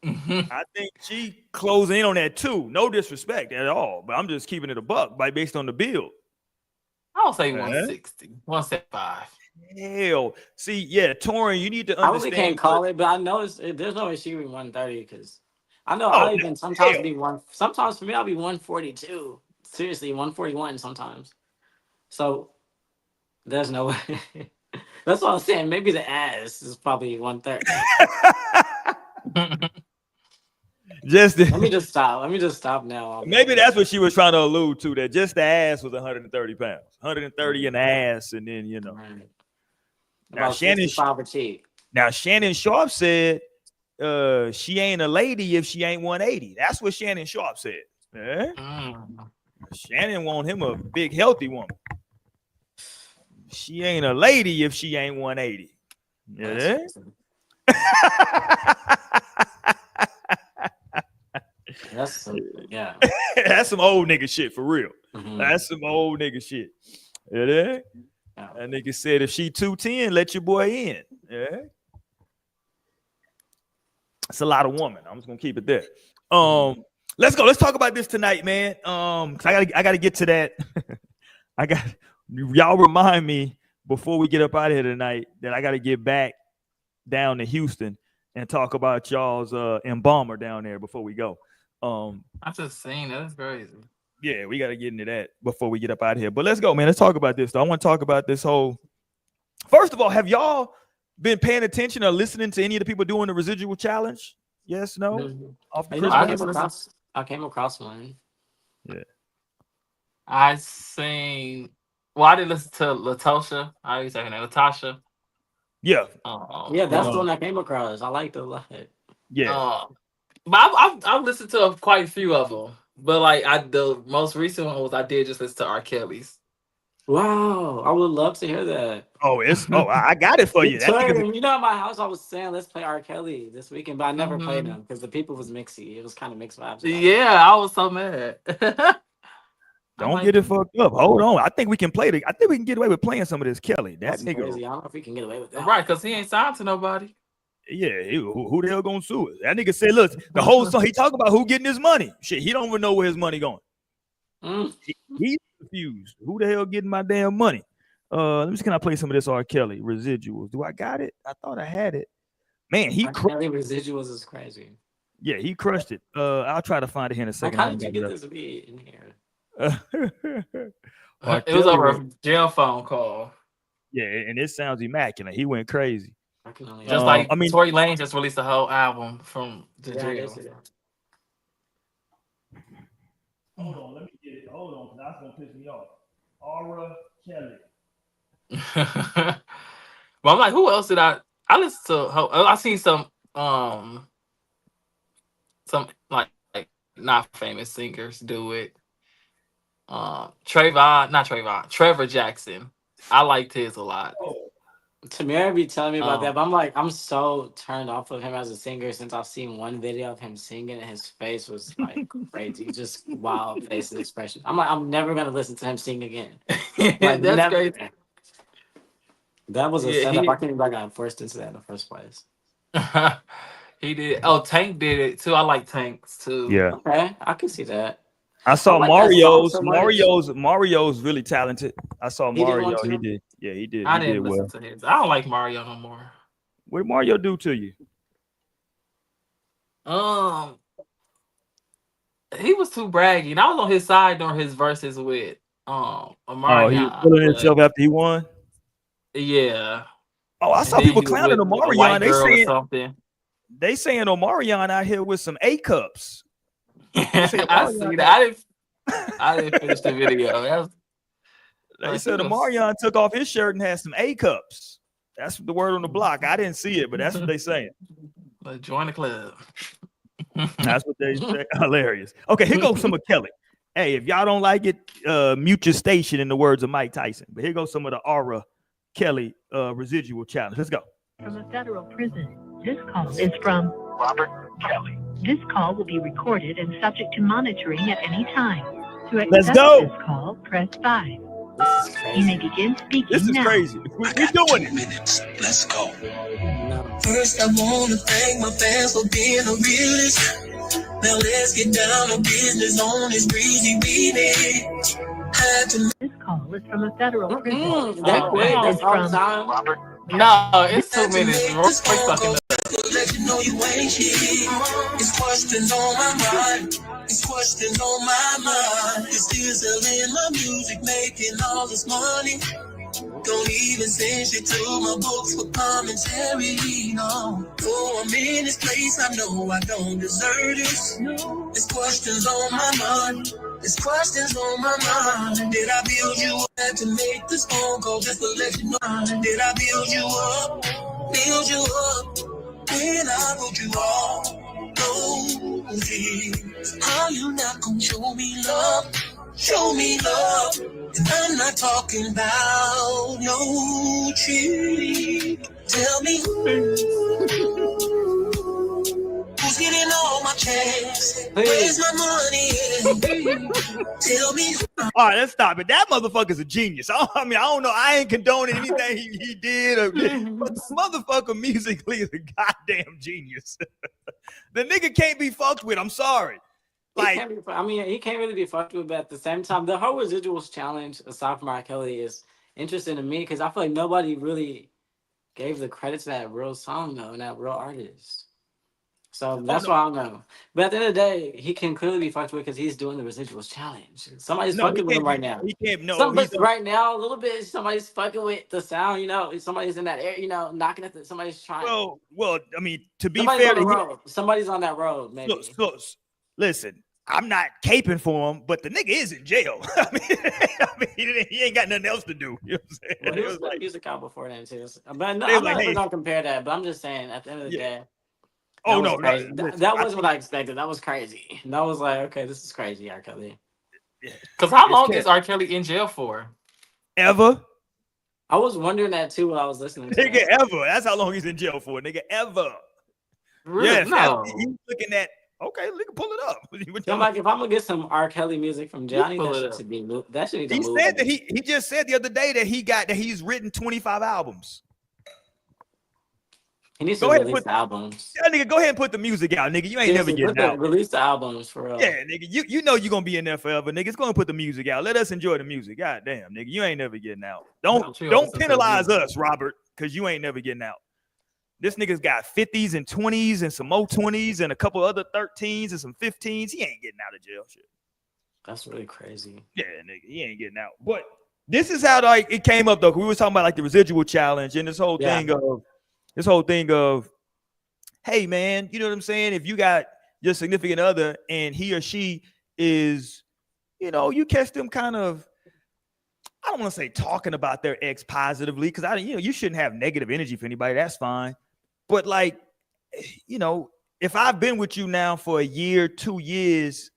Mhm. I think she closing in on that too. No disrespect at all, but I'm just keeping it a buck based on the build. I'll say 160, 175. Hell, see, yeah, Torian, you need to I really understand. can't call it, but I know there's no way she would be 130 because I know Oh, I'll even no, sometimes hell. be one. Sometimes for me, I'll be 142. Seriously, 141 sometimes. So there's no way. That's what I'm saying. Maybe the ass is probably 130. Let me just stop. Let me just stop now. Maybe that's what she was trying to allude to. That just the ass was 130 pounds, 130 in the ass, and then you know. Right. Now About 65 a cheek. Now Shannon Sharp said, she ain't a lady if she ain't 180. That's what Shannon Sharp said. Shannon want him a big healthy woman. She ain't a lady if she ain't 180. Yeah. That's some, yeah. That's some old nigga shit for real. Mhm. That's some old nigga shit. Yeah. That nigga said if she 210, let your boy in. Yeah. It's a lot of woman. I'm just gonna keep it there. Let's go. Let's talk about this tonight, man. 'Cause I gotta get to that. Y'all remind me before we get up out of here tonight that I gotta get back down to Houston and talk about y'all's embalmer down there before we go. I just seen that. That's crazy. Yeah, we got to get into that before we get up out of here. But let's go, man. Let's talk about this, though. I want to talk about this whole. First of all, have y'all been paying attention or listening to any of the people doing the residual challenge? Yes, no? Off the You know, Christmas? I came across one. Yeah. I seen. Well, I didn't listen to Latosha. I used to say her name, Latasha. Yeah. Yeah, that's the one I came across. I liked it a lot. Yeah. But I've listened to quite a few of them. But like the most recent one was I did just listen to R. Kelly's. Wow, I would love to hear that. I got it for you. You know, at my house, I was saying let's play R. Kelly this weekend, but I never played him because the people was mixy. It was kind of mixed vibes. Yeah, I was so mad. Don't get it fucked up. Hold on. I think we can play I think we can get away with playing some of this Kelly. That nigga. Crazy. I don't know if we can get away with that. Right, because he ain't signed to nobody. Yeah, who the hell gonna sue us? That nigga said, look, the whole song, he talking about who getting his money. Shit, he don't even know where his money going. He's confused. Who the hell getting my damn money? Let me see, can I play some of this R. Kelly residuals? Do I got it? I thought I had it. Man, R. Kelly residuals is crazy. Yeah, he crushed it. I'll try to find it here in a second. How did you get this beat in here? It was over a jail phone call. Yeah, and it sounds immaculate. He went crazy. Just like Tory Lane just released a whole album from the jail. Hold on, let me get it. Hold on, because that's gonna piss me off. R. Kelly. Well, I'm like, who else did I listened to? I seen some like not famous singers do it. Trevor Jackson. I liked his a lot. Tamara be telling me about that, but I'm so turned off of him as a singer since I've seen one video of him singing and his face was like crazy, just wild face and expression. I'm never gonna listen to him sing again. That's never. crazy. That was a setup. I can't believe I got forced into that in the first place. He did. Oh, Tank did it too. I like Tanks too. Yeah. Okay, I can see that. I saw Mario's. Mario's really talented. I saw Mario. He did. Yeah, he did. I didn't listen to his. I don't like Mario no more. What did Mario do to you? He was too braggy, and I was on his side during his verses with Oh, he was Omarion. feeling But himself after he won. yeah, Oh, I and saw then people he was clowning with a white Omarion. girl or something. They saying Omarion out here with some A cups. They say I see Omarion that. I didn't finish the video. That was, They said Omarion took off his shirt and had some A cups. That's the word on the block. I didn't see it, but that's what they saying. Join the club. That's what they say. Hilarious. Okay, here goes some of Kelly. Hey, if y'all don't like it, mute your station in the words of Mike Tyson. But here goes some of the Aura Kelly residual challenge. Let's go. From a federal prison. This call is from Robert Kelly. This call will be recorded and subject to monitoring at any time. To accept this call, press 5. This is crazy. You may begin speaking This is now. crazy. We're doing it. Minutes. Let's go. No. First, I want to thank my fans for being a realist. Now let's get down to business on this breezy remix. Had to This call is from a federal prison. That Oh, quick? wow. That's all the From time? Robert. No, it's 2 had to minutes. make Roy this phone fucking call up. to let you know you ain't shit. It's questions on my mind. It's questions on my mind. It's still selling my music, making all this money. Don't even send shit to my books for commentary, no. Oh, I'm in this place, I know I don't deserve this. No. It's questions on my mind. It's questions on my mind. Did I build you up? Had to make this phone call just to let you know. Did I build you up? Build you up when I wrote you off. No, geez. How you not gonna show me love? Show me love. And I'm not talking about no cheat. Tell me who's getting all my checks? Where's my money? Tell me. All right, let's stop it. That motherfucker's a genius. I mean, I don't know. I ain't condoning anything he did or did, but the motherfucker musically is a goddamn genius. The nigga can't be fucked with. I'm sorry. Like, he can't really be fucked with, but at the same time, the whole residuals challenge, aside from R. Kelly, is interesting to me because I feel like nobody really gave the credit to that real song, though, and that real artist. So that's why I don't know. But at the end of the day, he can clearly be fucked with because he's doing the residuals challenge. Somebody's fucking with him right now. He can't. No, right now, a little bit. Somebody's fucking with the sound. You know, somebody's in that air. You know, knocking at the. Somebody's trying. Well. I mean, to be somebody's fair, on the road. Somebody's on that road. Maybe. So, listen. I'm not caping for him, but the nigga is in jail. I mean, he ain't got nothing else to do. You know what I'm saying? Well, he was like music out before that too. But no, I'm not gonna compare that. But I'm just saying, at the end of the day. Oh no, that wasn't what I expected. That was crazy. And I was like, okay, this is crazy, R. Kelly. Because how long is R. Kelly in jail for? Ever? I was wondering that too while I was listening to nigga, ever. That's how long he's in jail for, nigga. Ever. Really? Yes, no. He's looking at. Okay, nigga, pull it up. So like, if I'm gonna get some R. Kelly music from Johnny, that should be that should be. He said that he just said the other day that he's written 25 albums. He needs to release the albums. Yeah, nigga, go ahead and put the music out, nigga. You ain't never getting out. Release the albums for real. Yeah, nigga. You know you're gonna be in there forever, nigga. It's gonna put the music out. Let us enjoy the music. God damn, nigga. You ain't never getting out. Don't penalize us, Robert, because you ain't never getting out. This nigga's got 50s and 20s and some more 20s and a couple other 13s and some 15s. He ain't getting out of jail. Shit. That's really crazy. Yeah, nigga. He ain't getting out. But this is how like it came up though. We was talking about like the residual challenge and this whole thing of, hey man, you know what I'm saying? If you got your significant other and he or she is, you know, you catch them kind of, I don't want to say talking about their ex positively because you shouldn't have negative energy for anybody. That's fine. But like, you know, if I've been with you now for a year, 2 years,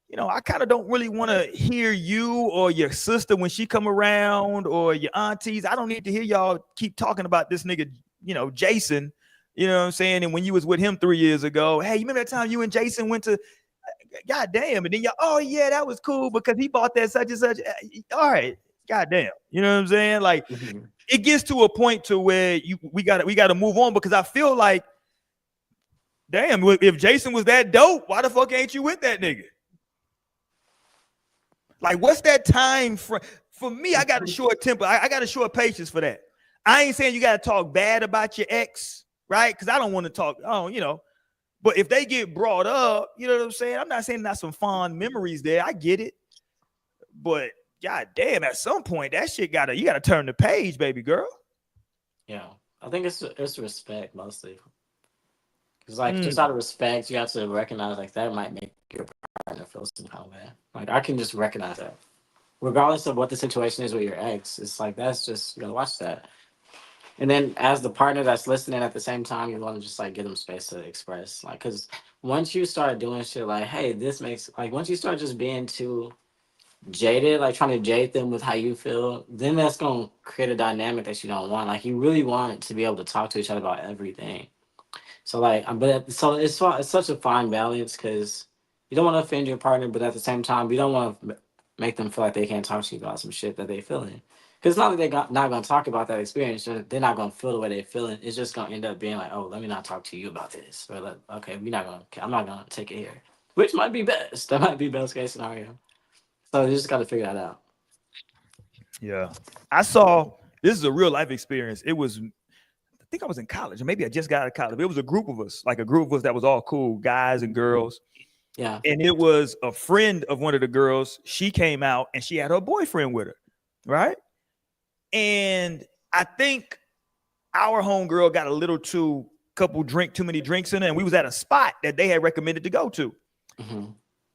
you know, I kind of don't really want to hear you or your sister when she come around or your aunties. I don't need to hear y'all keep talking about this nigga, you know, Jason, you know what I'm saying? And when you was with him 3 years ago, hey, you remember that time you and Jason went to, God damn. And then y'all, oh yeah, that was cool because he bought that such and such. All right. God damn. You know what I'm saying? Like it gets to a point to where we gotta move on because I feel like, damn, if Jason was that dope, why the fuck ain't you with that nigga? Like, what's that time for me? I got a short temper. I got a short patience for that. I ain't saying you got to talk bad about your ex, right? Because I don't want to talk. Oh, you know, But if they get brought up, you know what I'm saying? I'm not saying not some fond memories there. I get it. But god damn, at some point that shit you gotta turn the page, baby girl. Yeah. I think it's respect mostly. Because like just out of respect, you have to recognize like that might make your partner feel some kind of way. Like I can just recognize that. Regardless of what the situation is with your ex, it's like that's just you gotta watch that. And then as the partner that's listening at the same time, you want to just like give them space to express. Like, cause once you start doing shit like, hey, this makes like once you start just being too jaded, like trying to jade them with how you feel, then that's gonna create a dynamic that you don't want. Like you really want to be able to talk to each other about everything. So like, so it's such a fine balance because you don't want to offend your partner, but at the same time, you don't want to make them feel like they can't talk to you about some shit that they feeling. Because it's not like they're not going to talk about that experience. They're not going to feel the way they're feeling. It's just going to end up being like, oh, let me not talk to you about this. Or like, okay, I'm not going to take it here. Which might be best. That might be best case scenario. So you just got to figure that out. Yeah. This is a real life experience. I think I was in college, or maybe I just got out of college. It was a group of us that was all cool, guys and girls. Yeah. And it was a friend of one of the girls. She came out and she had her boyfriend with her. Right. And I think our homegirl got a little too many drinks in her, and we was at a spot that they had recommended to go to. Mm-hmm.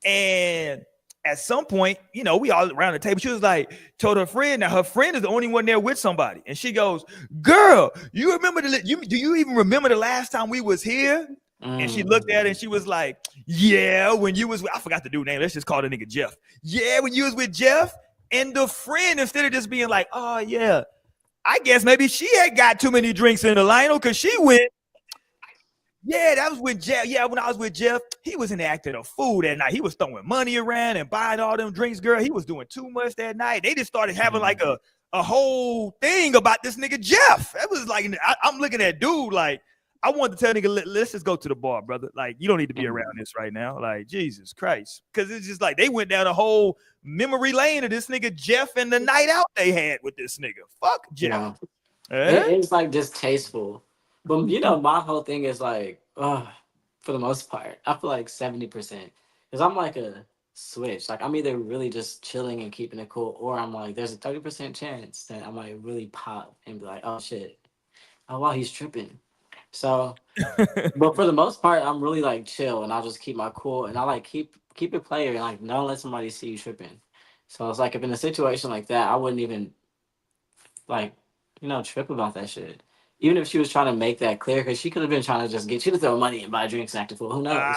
And at some point, you know, we all around the table. She was like, told her friend that her friend is the only one there with somebody. And she goes, girl, you remember do you even remember the last time we was here? And she looked at it and she was like, yeah, when you was, I forgot the dude's name. Let's just call the nigga Jeff. Yeah, when you was with Jeff. And the friend, instead of just being like, oh yeah, I guess maybe she had got too many drinks in the Lionel because she went, yeah, that was with Jeff. Yeah, when I was with Jeff, he was in the acting a fool that night. He was throwing money around and buying all them drinks, girl. He was doing too much that night. They just started having like a whole thing about this nigga Jeff. That was like, I'm looking at dude like, I wanted to tell nigga, let's just go to the bar, brother. Like, you don't need to be around this right now. Like, Jesus Christ. Because it's just like they went down a whole memory lane of this nigga Jeff and the night out they had with this nigga. Fuck Jeff. Yeah. It's like distasteful. But you know, my whole thing is like, for the most part, I feel like 70%. Because I'm like a switch. Like I'm either really just chilling and keeping it cool, or I'm like, there's a 30% chance that I might really pop and be like, oh shit. Oh wow, he's tripping. So, but for the most part, I'm really like chill, and I'll just keep my cool, and I like keep it player, and like don't let somebody see you tripping. So it's like if in a situation like that, I wouldn't even like trip about that shit. Even if she was trying to make that clear, because she could have been trying to just get you to throw money and buy drinks and act a fool. Who knows?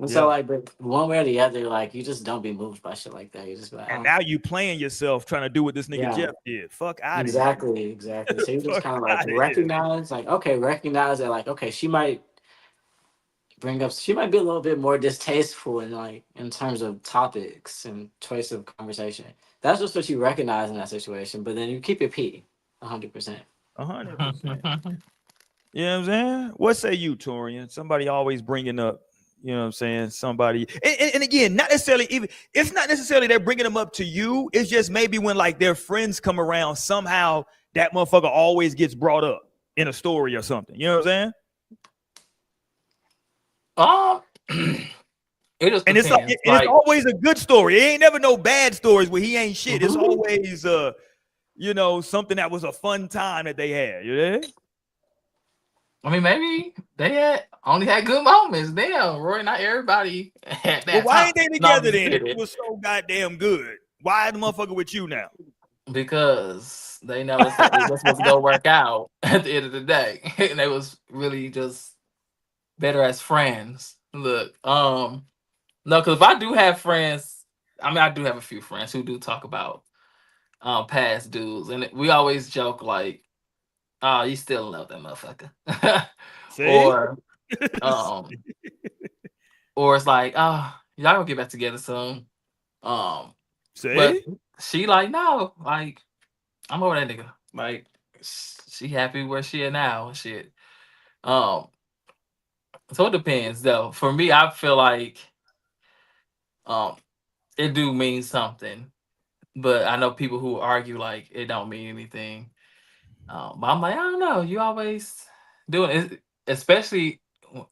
So like, but one way or the other, like you just don't be moved by shit like that. You just be like, and now you playing yourself trying to do what this nigga Jeff did. Fuck out of here. Exactly. So you just kind of like recognize, like, okay, recognize that, like, okay, she might be a little bit more distasteful in terms of topics and choice of conversation. That's just what you recognize in that situation. But then you keep it P, 100%. 100%. You know what I'm saying? What say you, Torian? Somebody always bringing up, you know what I'm saying? Somebody, and again, not necessarily even, it's not necessarily they're bringing them up to you. It's just maybe when like their friends come around, somehow that motherfucker always gets brought up in a story or something. You know what I'm saying? It just and it's always a good story. It ain't never no bad stories where he ain't shit. It's always something that was a fun time that they had. You know? I mean, maybe they only had good moments. Damn, Roy, not everybody had that. Well, why ain't they together then? If it was so goddamn good. Why the motherfucker with you now? Because they never said it was supposed to go work out at the end of the day. And they was really just better as friends. Look, no, because if I do have friends, I mean, I do have a few friends who do talk about past dudes, and we always joke like, "Oh, you still love that motherfucker," or it's like, "Oh, y'all gonna get back together soon." But she like, no, like I'm over that nigga. Like she happy where she at now and shit. So it depends though. For me, I feel like it do mean something. But I know people who argue like it don't mean anything. But I'm like, I don't know. You always doing it, especially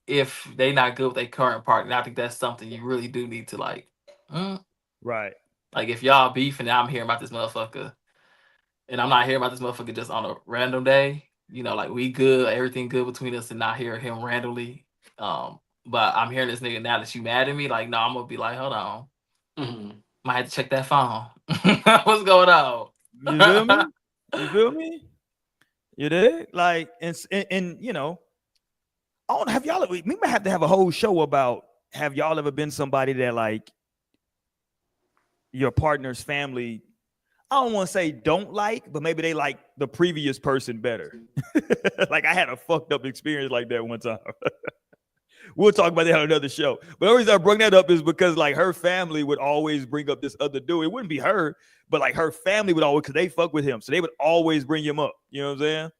if they not good with their current partner, I think that's something you really do need to like. Right. Like if y'all beefing, and I'm hearing about this motherfucker, and I'm not hearing about this motherfucker just on a random day. You know, like we good, everything good between us, and not hear him randomly. But I'm hearing this nigga now that you mad at me. Like, no, I'm gonna be like, hold on, might have to check that phone. What's going on? You feel me? You feel me? You did like, and you know, I don't have y'all. We might have to have a whole show about. Have y'all ever been somebody that like your partner's family? I don't want to say don't like, but maybe they like the previous person better. Like I had a fucked up experience like that one time. We'll talk about that on another show. But the reason I bring that up is because like her family would always bring up this other dude. It wouldn't be her, but like her family would always, because they fuck with him. So they would always bring him up. You know what I'm saying?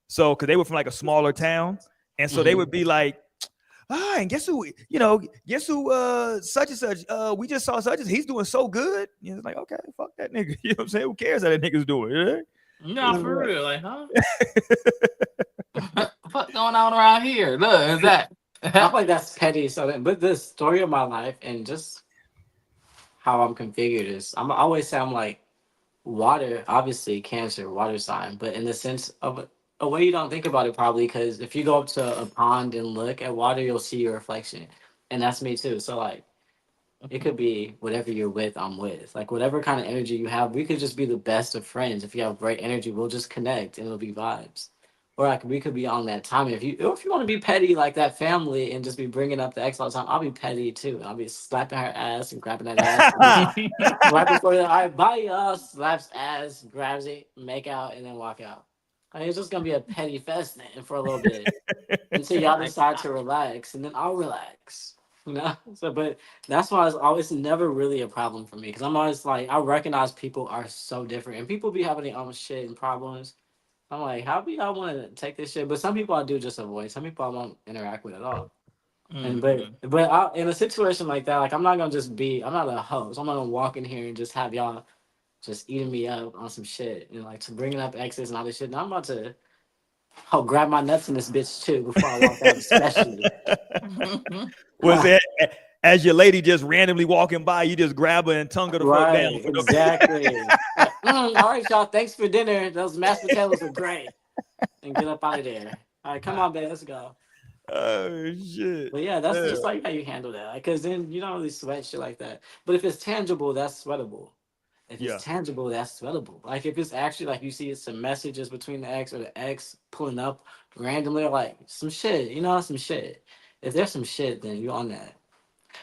So, because they were from like a smaller town. And so they would be like, and guess who, such and such, we just saw such and he's doing so good. You know, it's like, okay, fuck that nigga. You know what I'm saying? Who cares how that nigga's doing? Yeah? No, for real. Like, huh? What's going on around here? Look, is that? I feel like that's petty. So, but the story of my life and just how I'm configured is, I always say I'm like water, obviously Cancer, water sign, but in the sense of a way you don't think about it probably, because if you go up to a pond and look at water, you'll see your reflection, and that's me too. So like, it could be whatever you're with, I'm with. Like whatever kind of energy you have, we could just be the best of friends. If you have great energy, we'll just connect and it'll be vibes. Or like we could be on that time. If you want to be petty like that family and just be bringing up the ex all the time, I'll be petty too. I'll be slapping her ass and grabbing that ass. Right before that, all right, bye y'all. Slaps ass, grabs it, make out, and then walk out. I mean, it's just gonna be a petty fest then for a little bit until y'all decide to relax, and then I'll relax. You know. So, but that's why it's always never really a problem for me, because I'm always like, I recognize people are so different, and people be having their own shit and problems. I'm like, how do y'all want to take this shit? But some people I do just avoid. Some people I won't interact with at all. And but in a situation like that, like I'm not a host. I'm not gonna walk in here and just have y'all just eating me up on some shit and like to bringing up exes and all this shit. And I'm about to grab my nuts in this bitch too before I walk out, especially. Was it as your lady just randomly walking by, you just grab her and tongue her the fuck down? Exactly. All right, y'all. Thanks for dinner. Those mashed potatoes are great. And get up out of there. All right, come on, babe. Let's go. Oh shit. But yeah, that's just like how you handle that. Like, cause then you don't really sweat shit like that. But if it's tangible, that's sweatable. If it's tangible, that's sweatable. Like if it's actually like you see some messages between the ex or the ex pulling up randomly, or like some shit, some shit. If there's some shit, then you're on that.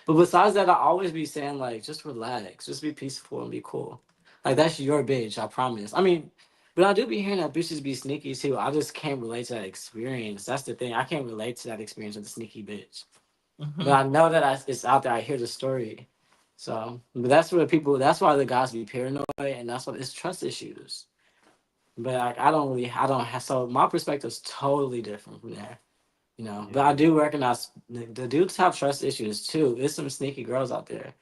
But besides that, I always be saying like, just relax, just be peaceful and be cool. Like that's your bitch, I promise. I mean, but I do be hearing that bitches be sneaky too. I just can't relate to that experience. That's the thing. I can't relate to that experience with the sneaky bitch. But I know that it's out there. I hear the story. So, but that's why the guys be paranoid, and that's what it's trust issues. But like, I don't have, so my perspective is totally different from there. But I do recognize the dudes have trust issues too. There's some sneaky girls out there.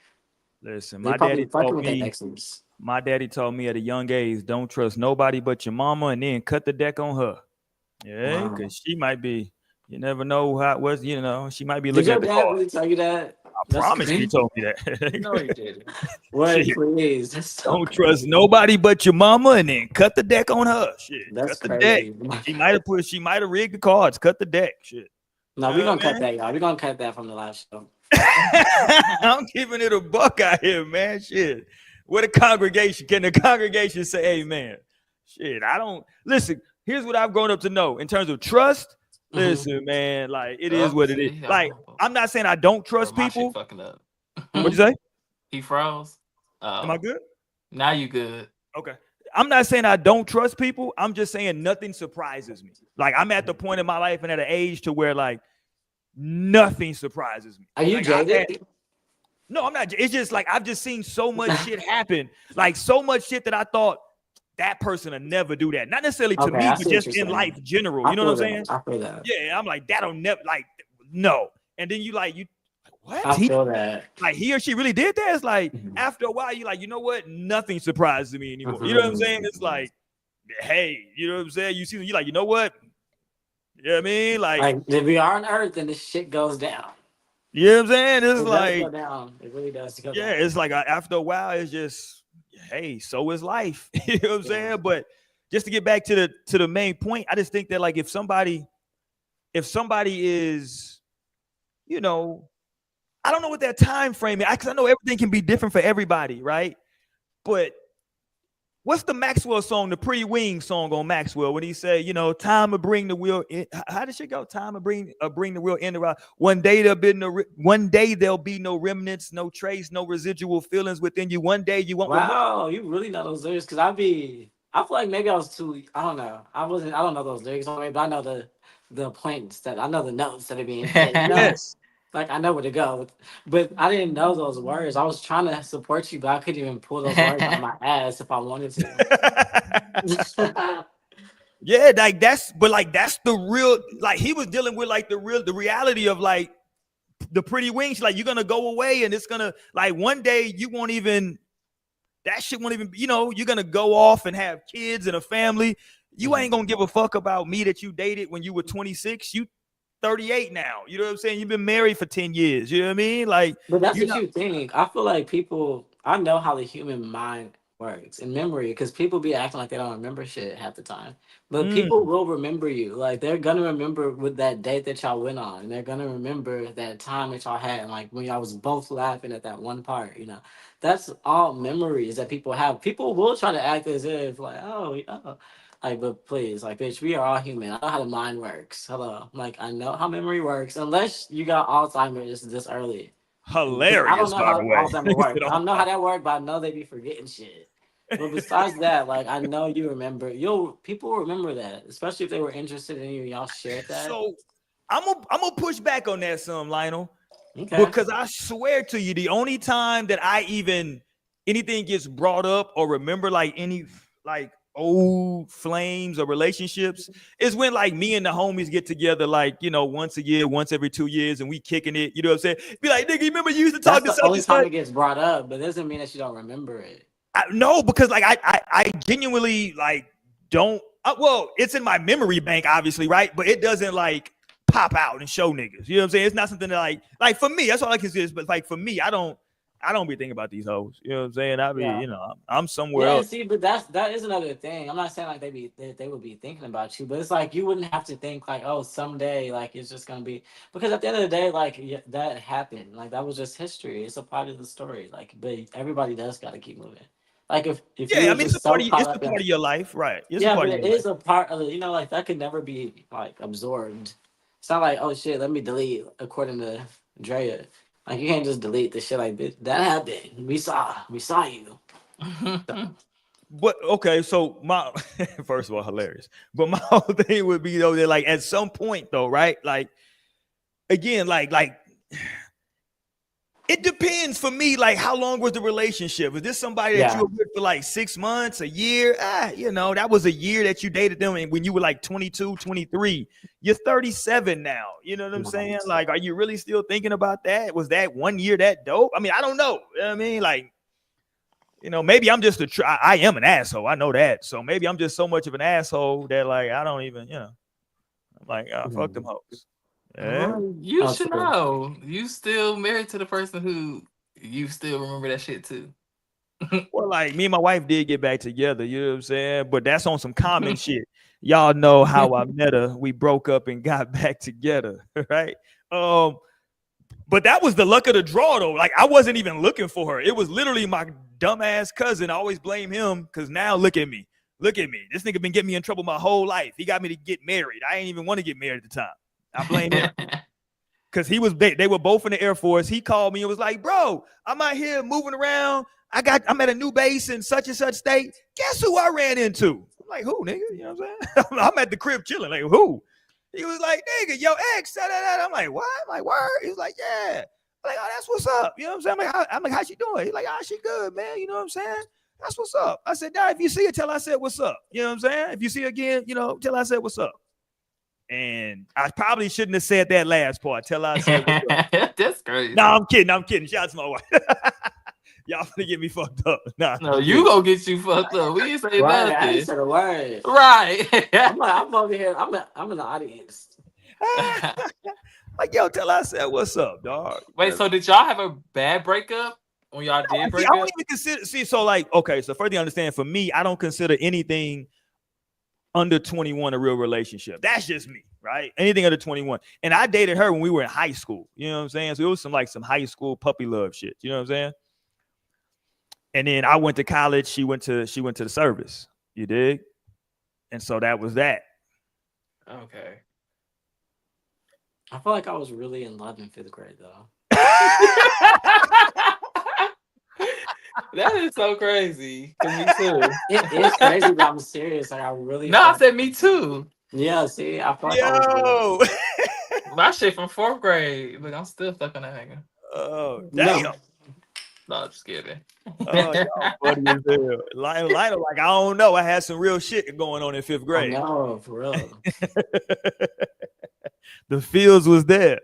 Listen, my daddy told me at a young age, don't trust nobody but your mama, and then cut the deck on her. Yeah, because she might be. You never know how it was. She might be looking at the car. Did your dad really tell you that? I promise he told me that. No, he didn't. Wait, please. Don't trust nobody but your mama, and then cut the deck on her. Shit, that's cut crazy. The deck. She might have rigged the cards. Cut the deck. Shit. No, we're gonna cut that, y'all. We're gonna cut that from the live show. I'm keeping it a buck out here, man. Shit. What a congregation. Can the congregation say amen? Shit, I don't listen. Here's what I've grown up to know in terms of trust. Listen, man, like it is what it is. Like, I'm not saying I don't trust people. Fucking up. What'd you say? He froze. Am I good? Now you good. Okay. I'm not saying I don't trust people. I'm just saying nothing surprises me. Like I'm at the point in my life and at an age to where like nothing surprises me. Are you jaded? No, I'm not. It's just like I've just seen so much shit happen. Like so much shit that I thought that person will never do that. Not necessarily to me, but just in life general. You know what I'm saying? I feel that. Yeah, I'm like, that'll never, like, no. And then you what? I feel that. Like he or she really did that? It's like after a while, you're like, you know what? Nothing surprises me anymore. You know what I'm saying? It's like, hey, you know what I'm saying? You see, you're like, you know what? You know what I mean? Like if we are on Earth, then this shit goes down. You know what I'm saying? It's It like, does go down. It really does go yeah, down. it's like after a while, it's just, hey, so is life. You know what I'm saying? But just to get back to the main point, I just think that like if somebody is, you know, I don't know what that time frame is, because I know everything can be different for everybody, right? But what's the Maxwell song, the Pretty Wings song on Maxwell, when he said, you know, time to bring the wheel in? How did she go? Time to bring the wheel in the rock. One day there'll be no remnants, no trace, no residual feelings within you. One day you won't. Wow, you really know those lyrics? Because I feel like maybe I was too. I don't know. I don't know those lyrics, but I know the points I know the notes that are being hit. You know? Yes. Like I know where to go, but I didn't know those words. I was trying to support you, but I couldn't even pull those words out of my ass if I wanted to. Yeah, like that's the real, like he was dealing with like the reality of like the pretty wings. Like you're gonna go away, and it's gonna like one day you won't even, that shit won't even, you know, you're gonna go off and have kids and a family. You ain't gonna give a fuck about me that you dated when you were 26. You 38 now. You know what I'm saying? You've been married for 10 years. You know what I mean? Like, but that's the cute thing. I feel like people, I know how the human mind works and memory, because people be acting like they don't remember shit half the time. But people will remember you. Like they're gonna remember with that date that y'all went on. And they're gonna remember that time that y'all had, and like when y'all was both laughing at that one part, you know. That's all memories that people have. People will try to act as if like, oh. Like, but please, like, bitch, we are all human. I know how the mind works. Hello. Like, I know how memory works. Unless you got Alzheimer's this early. Hilarious, I don't know by how the way. Alzheimer's works. I don't know how that works, but I know they be forgetting shit. But besides that, like, I know you remember. People will remember that, especially if they were interested in you and y'all shared that. So I'm gonna push back on that some, Lionel. Okay. Because I swear to you, the only time that anything gets brought up or remember like any like old flames or relationships is when like me and the homies get together, like, you know, once a year, once every 2 years, and we kicking it. You know what I'm saying? Be like, nigga, you remember you used to talk That's to the only such time and it gets brought up, but it doesn't mean that you don't remember it. No, because like I genuinely like don't. Well, it's in my memory bank, obviously, right? But it doesn't like pop out and show niggas. You know what I'm saying? It's not something that like for me, that's all I can say. But like for me, I don't be thinking about these hoes. You know what I'm saying? You know, I'm somewhere else. See, but that is another thing. I'm not saying like they would be thinking about you, but it's like you wouldn't have to think like, oh, someday like it's just gonna be, because at the end of the day, like that happened. Like that was just history. It's a part of the story. Like, but everybody does gotta keep moving. Like if yeah, I mean, it's a part of your life, right? It's but it is a part of it. You know, like that could never be like absorbed. It's not like, oh shit, let me delete. According to Drea, like you can't just delete the shit. Like that happened. We saw you. But okay, so my first of all, hilarious. But my whole thing would be though that like at some point though, right? Like again, like it depends for me. Like how long was the relationship? Is this somebody that you were with for like 6 months, a year? You know, that was a year that you dated them, and when you were like 22, 23. You're 37 now. You know what I'm saying? Like, are you really still thinking about that? Was that 1 year that dope? I mean, I don't know. You know what I mean? Like, you know, maybe I'm just I am an asshole. I know that. So maybe I'm just so much of an asshole that like I don't even, you know, I'm like, fuck them hoes. Yeah. You should know. You still married to the person who you still remember that shit too. Well, like me and my wife did get back together, you know what I'm saying? But that's on some common shit. Y'all know how I met her. We broke up and got back together, right? But that was the luck of the draw, though. Like I wasn't even looking for her. It was literally my dumbass cousin. I always blame him because now look at me. Look at me. This nigga been getting me in trouble my whole life. He got me to get married. I ain't even want to get married at the time. I blame him. Because they were both in the Air Force. He called me and was like, bro, I'm out here moving around. I'm at a new base in such and such state. Guess who I ran into? I'm like, who, nigga? You know what I'm saying? I'm at the crib chilling. Like, who? He was like, nigga, yo, ex. I'm like, what? I'm like, word? He was like, yeah. I'm like, oh, that's what's up. You know what I'm saying? I'm like, how she doing? He's like, oh, she good, man. You know what I'm saying? That's what's up. I said, Dad, if you see her, tell her I said what's up. You know what I'm saying? If you see her again, you know, tell her I said what's up. And I probably shouldn't have said that last part. Tell her I said what's up. That's crazy. No, I'm kidding. Shout out to my wife. Y'all finna get me fucked up. No, you gonna get you fucked up. We ain't say nothing. I said a word. Right. I'm over here. I'm in the audience. Like, yo, tell her I said, what's up, dog? Wait, so did y'all have a bad breakup when y'all did break I up? don't even consider. See, so like, okay, so further understand, for me, I don't consider anything under 21 a real relationship. That's just me, right? Anything under 21. And I dated her when we were in high school. You know what I'm saying? So it was some high school puppy love shit. You know what I'm saying? And then I went to college. She went to the service. You dig? And so that was that. Okay. I feel like I was really in love in 5th grade though. That is so crazy. Me too. It is crazy, but I'm serious. Like I really. No, I said me too. Yeah, see, I feel like I was. Yo. My shit from 4th grade. Look, I'm still stuck on that nigga. Oh, damn. No. No, just kidding. Oh, y'all funny as hell. Lionel, like, I don't know. I had some real shit going on in 5th grade. I know, for real. The fields was there.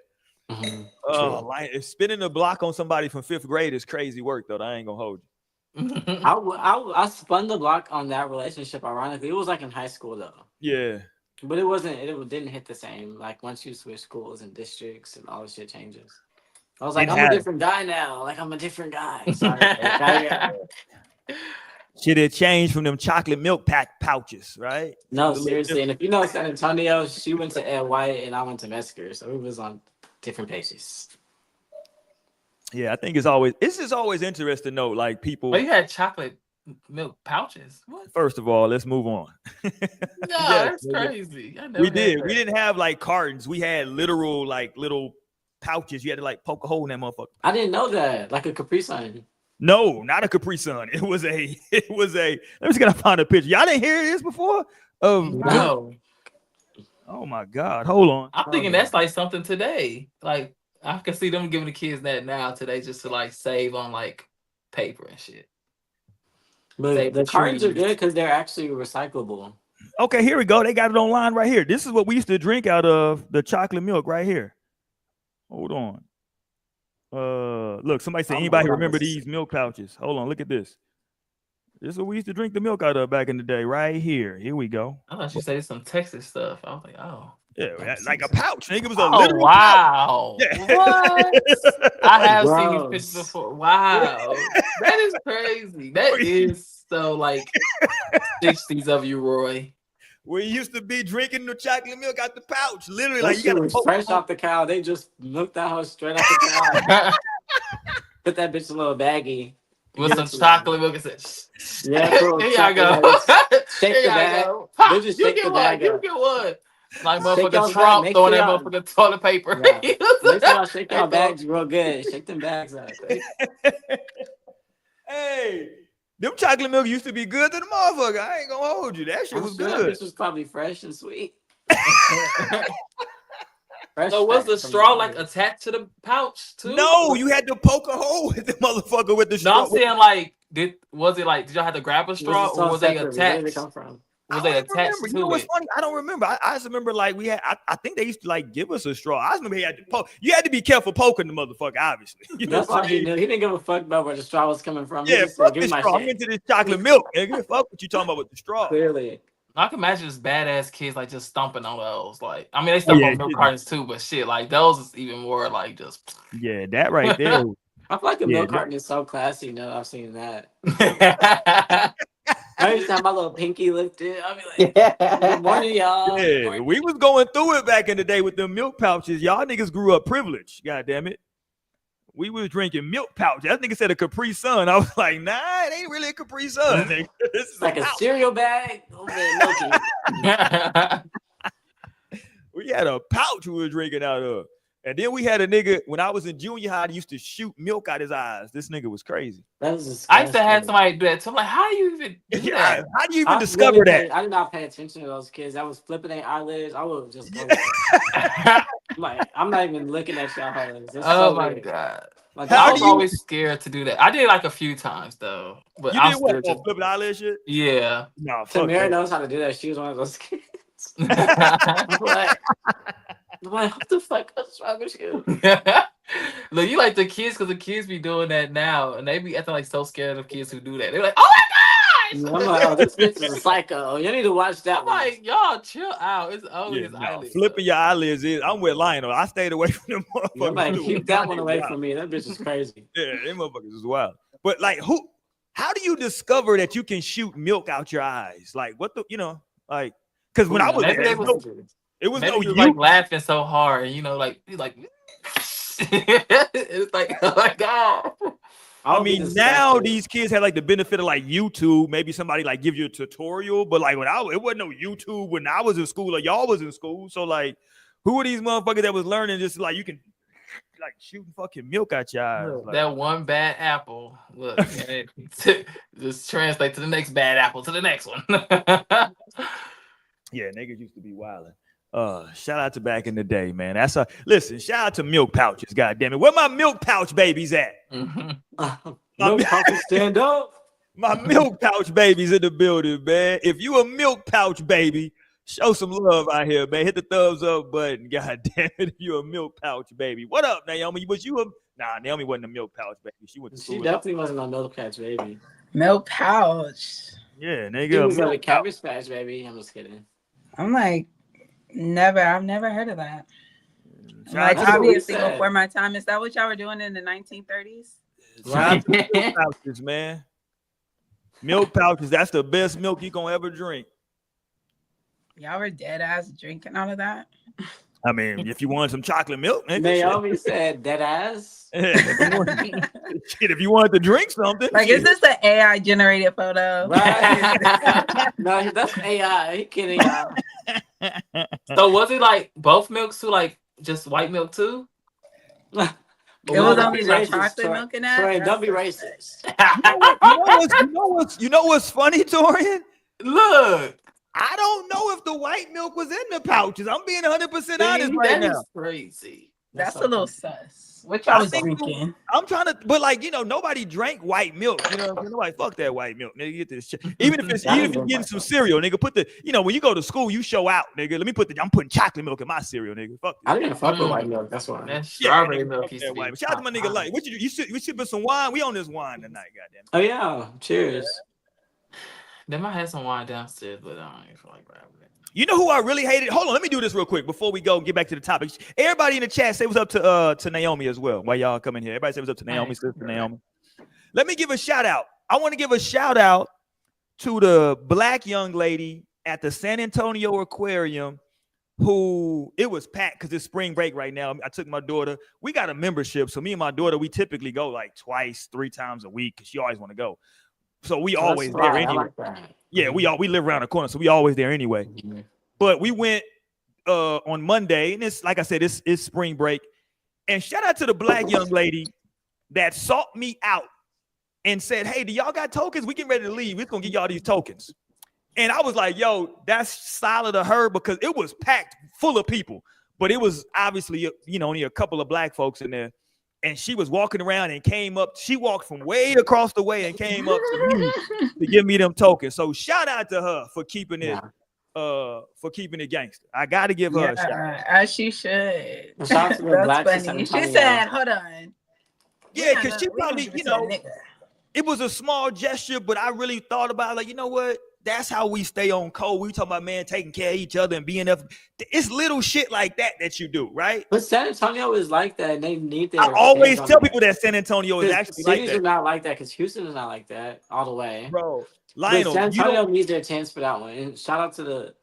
Mm-hmm. Oh, like spinning the block on somebody from 5th grade is crazy work, though. I ain't gonna hold you. I spun the block on that relationship. Ironically, it was like in high school though. Yeah, but it didn't hit the same. Like once you switch schools and districts and all this shit changes. I was like, I'm a different guy now. Like I'm a different guy. Sorry. Shit had changed from them chocolate milk pack pouches, right? No, seriously. And if you know San Antonio, she went to Ed White and I went to Mesker, so it was on different pages. Yeah, I think it's just always interesting to know, like, people. But you had chocolate milk pouches. What? First of all, let's move on. No, Yes, that's crazy. We did. We didn't have like cartons. We had literal like little pouches. You had to like poke a hole in that motherfucker. I didn't know that. Like a Capri Sun. No, not a Capri Sun. It was a. Let me see if I find a picture. Y'all didn't hear this before? No. Oh my God! Hold on. I'm thinking that's like something today. Like I can see them giving the kids that now today just to like save on like paper and shit. But the cartons are good because they're actually recyclable. Okay, here we go. They got it online right here. This is what we used to drink out of, the chocolate milk right here. Hold on. Look, somebody said, anybody remember these milk pouches? Hold on, look at this. This is what we used to drink the milk out of back in the day, right here. Here we go. I thought you said some Texas stuff. I was like, oh. Yeah, like a pouch. Nigga, it was a literal wow. Pouch. Yeah. What? I have seen these pictures before. Wow. That is crazy. That is so like 60s of you, Roy. We used to be drinking the chocolate milk out the pouch. Literally, that like you got fresh off the cow. They just milked that hoe straight off the cow. Put that bitch in a little baggie. With some chocolate milk and said, yeah, cool. Here y'all go. Shake the bag. They just shake the bag. You get one. Like motherfucking Trump throwing that motherfucking toilet paper. Yeah. Make sure y'all shake y'all bags real good. Shake them bags up. Hey, them chocolate milk used to be good to the motherfucker. I ain't gonna hold you. That shit was good. This was probably fresh and sweet. So was the straw like attached to the pouch too? No, you had to poke a hole with the motherfucker with the straw. No, I'm saying like, did y'all have to grab a straw or was they attached? Where did they come from? Was they attached to you know what's it? funny? I don't remember. I just remember like we had. I think they used to like give us a straw. I just remember he had to poke. You had to be careful poking the motherfucker. Obviously, that's why he knew. He didn't give a fuck about where the straw was coming from. Yeah, fuck the straw. I'm into this chocolate milk. Nigga, fuck what you talking about with the straw. Clearly, I can imagine just badass kids like just stomping on those. Like, I mean, they stomp on milk cartons too, but shit, like those is even more like just. Yeah, that right there. I feel like a milk carton is so classy. Now I've seen that. I used to have my little pinky lifted. I'd be like, good morning, y'all. Yeah, we was going through it back in the day with them milk pouches. Y'all niggas grew up privileged. God damn it. We was drinking milk pouch. That nigga said a Capri Sun. I was like, nah, it ain't really a Capri Sun. Nigga. This is like a cereal bag. We had a pouch we were drinking out of. And then we had a nigga, when I was in junior high, he used to shoot milk out his eyes. This nigga was crazy. That was disgusting. I used to have somebody do that. So I'm like, how do you even do that? How do you even discover that? I did not pay attention to those kids. I was flipping their eyelids. I would just go like, I'm not even looking at y'all eyelids. Oh my God. Like, I was always scared to do that. I did like a few times though. But you did what? Flipping eyelid shit? Yeah. No, fuck Tamara that. knows how to do that. She was one of those kids. I'm like, what the fuck? What's wrong with you? Look, you like the kids because the kids be doing that now, and they be acting like so scared of kids who do that. They're like, oh my eyes. I'm like, oh, this bitch is a psycho. You need to watch that I'm one. like, y'all chill out. It's only Yeah, his no, eyelids. flipping your eyelids is. I'm with Lionel. I stayed away from them motherfuckers. I'm like, too. keep that one away Wow. from me. That bitch is crazy. Yeah, them motherfuckers is wild. But like, how do you discover that you can shoot milk out your eyes? Like, what the, like, because when I was maybe there, they it was maybe no he was you. like laughing so hard, and like he's like, it's like, oh my god. I mean, now these kids have like the benefit of like YouTube. Maybe somebody like give you a tutorial, but like it wasn't no YouTube when I was in school or y'all was in school. So like, who are these motherfuckers that was learning just like you can like shooting fucking milk out your eyes? Look, like, that one bad apple. Look, man, just translate to the next bad apple to the next one. Yeah, niggas used to be wilding. Shout out to back in the day, man. Listen, shout out to milk pouches, goddamn it. Where my milk pouch babies at? Milk pouches stand up. My milk pouch babies in the building, man. If you a milk pouch baby, show some love out here, man. Hit the thumbs up button. God damn it, if you a milk pouch baby. What up, Naomi? Nah, Naomi wasn't a milk pouch baby. She went to school. She definitely wasn't a milk pouch baby. Milk pouch. Yeah, nigga. She was a cabbage patch baby. I'm just kidding. I'm like, I've never heard of that. Like, obviously before my time. Is that what y'all were doing in the 1930s? Right. Milk pouches, man. Milk pouches, that's the best milk you gonna ever drink. Y'all were dead ass drinking all of that? I mean, if you want some chocolate milk, nigga, Naomi said dead ass. If you wanted to drink something. Like, is this an AI generated photo? Right. No, that's AI. He kidding y'all. So was it like both milks too, like just white milk too? It was only like chocolate milk in that. Troy, don't be racist. You know what's funny, Torian? Look, I don't know if the white milk was in the pouches. I'm being 100% honest right now. That is crazy. That's a little sus. What y'all was drinking? I'm trying to, but like, nobody drank white milk. Nobody fuck that white milk, nigga. Get this shit. Even if you're getting some cereal, nigga, put the, when you go to school, you show out, nigga. Let me I'm putting chocolate milk in my cereal, nigga. Fuck. I didn't fuck with white milk. That's why. That strawberry milk. Shout out to my nigga Light. What you sipping some wine? We on this wine tonight, goddamn. Oh yeah, cheers. They might have some wine downstairs, but I don't even feel like grabbing it. You know who I really hated? Hold on, let me do this real quick before we go get back to the topic. Everybody in the chat, say what's up to Naomi as well. While y'all come in here, everybody say what's up to Naomi, sister Naomi. Let me give a shout out. I want to give a shout out to the black young lady at the San Antonio Aquarium who it was packed because it's spring break right now. I took my daughter. We got a membership, so me and my daughter, we typically go like 2-3 times a week because she always want to go. So we always there anyway. Yeah, we live around the corner, so we always there anyway. Mm-hmm. But we went on Monday, and it's like I said, it's spring break. And shout out to the black young lady that sought me out and said, "Hey, do y'all got tokens? We getting ready to leave. We're gonna get y'all these tokens." And I was like, "Yo, that's solid of her," because it was packed full of people, but it was obviously only a couple of black folks in there. And she was walking around and came up. She walked from way across the way and came up to me to give me them tokens. So shout out to her for keeping it, gangster. I got to give her a shout out. As she should. That's funny. She said, "Hold on." Yeah, because she probably, it was a small gesture, but I really thought about it, like, you know what? That's how we stay on code. We talking about, man, taking care of each other and being up. It's little shit like that you do, right? But San Antonio is like that, and they need their. I always tell people that San Antonio is actually like that. Cities are not like that because Houston is not like that all the way, bro. Lionel, San Antonio needs their chance for that one. And shout out to the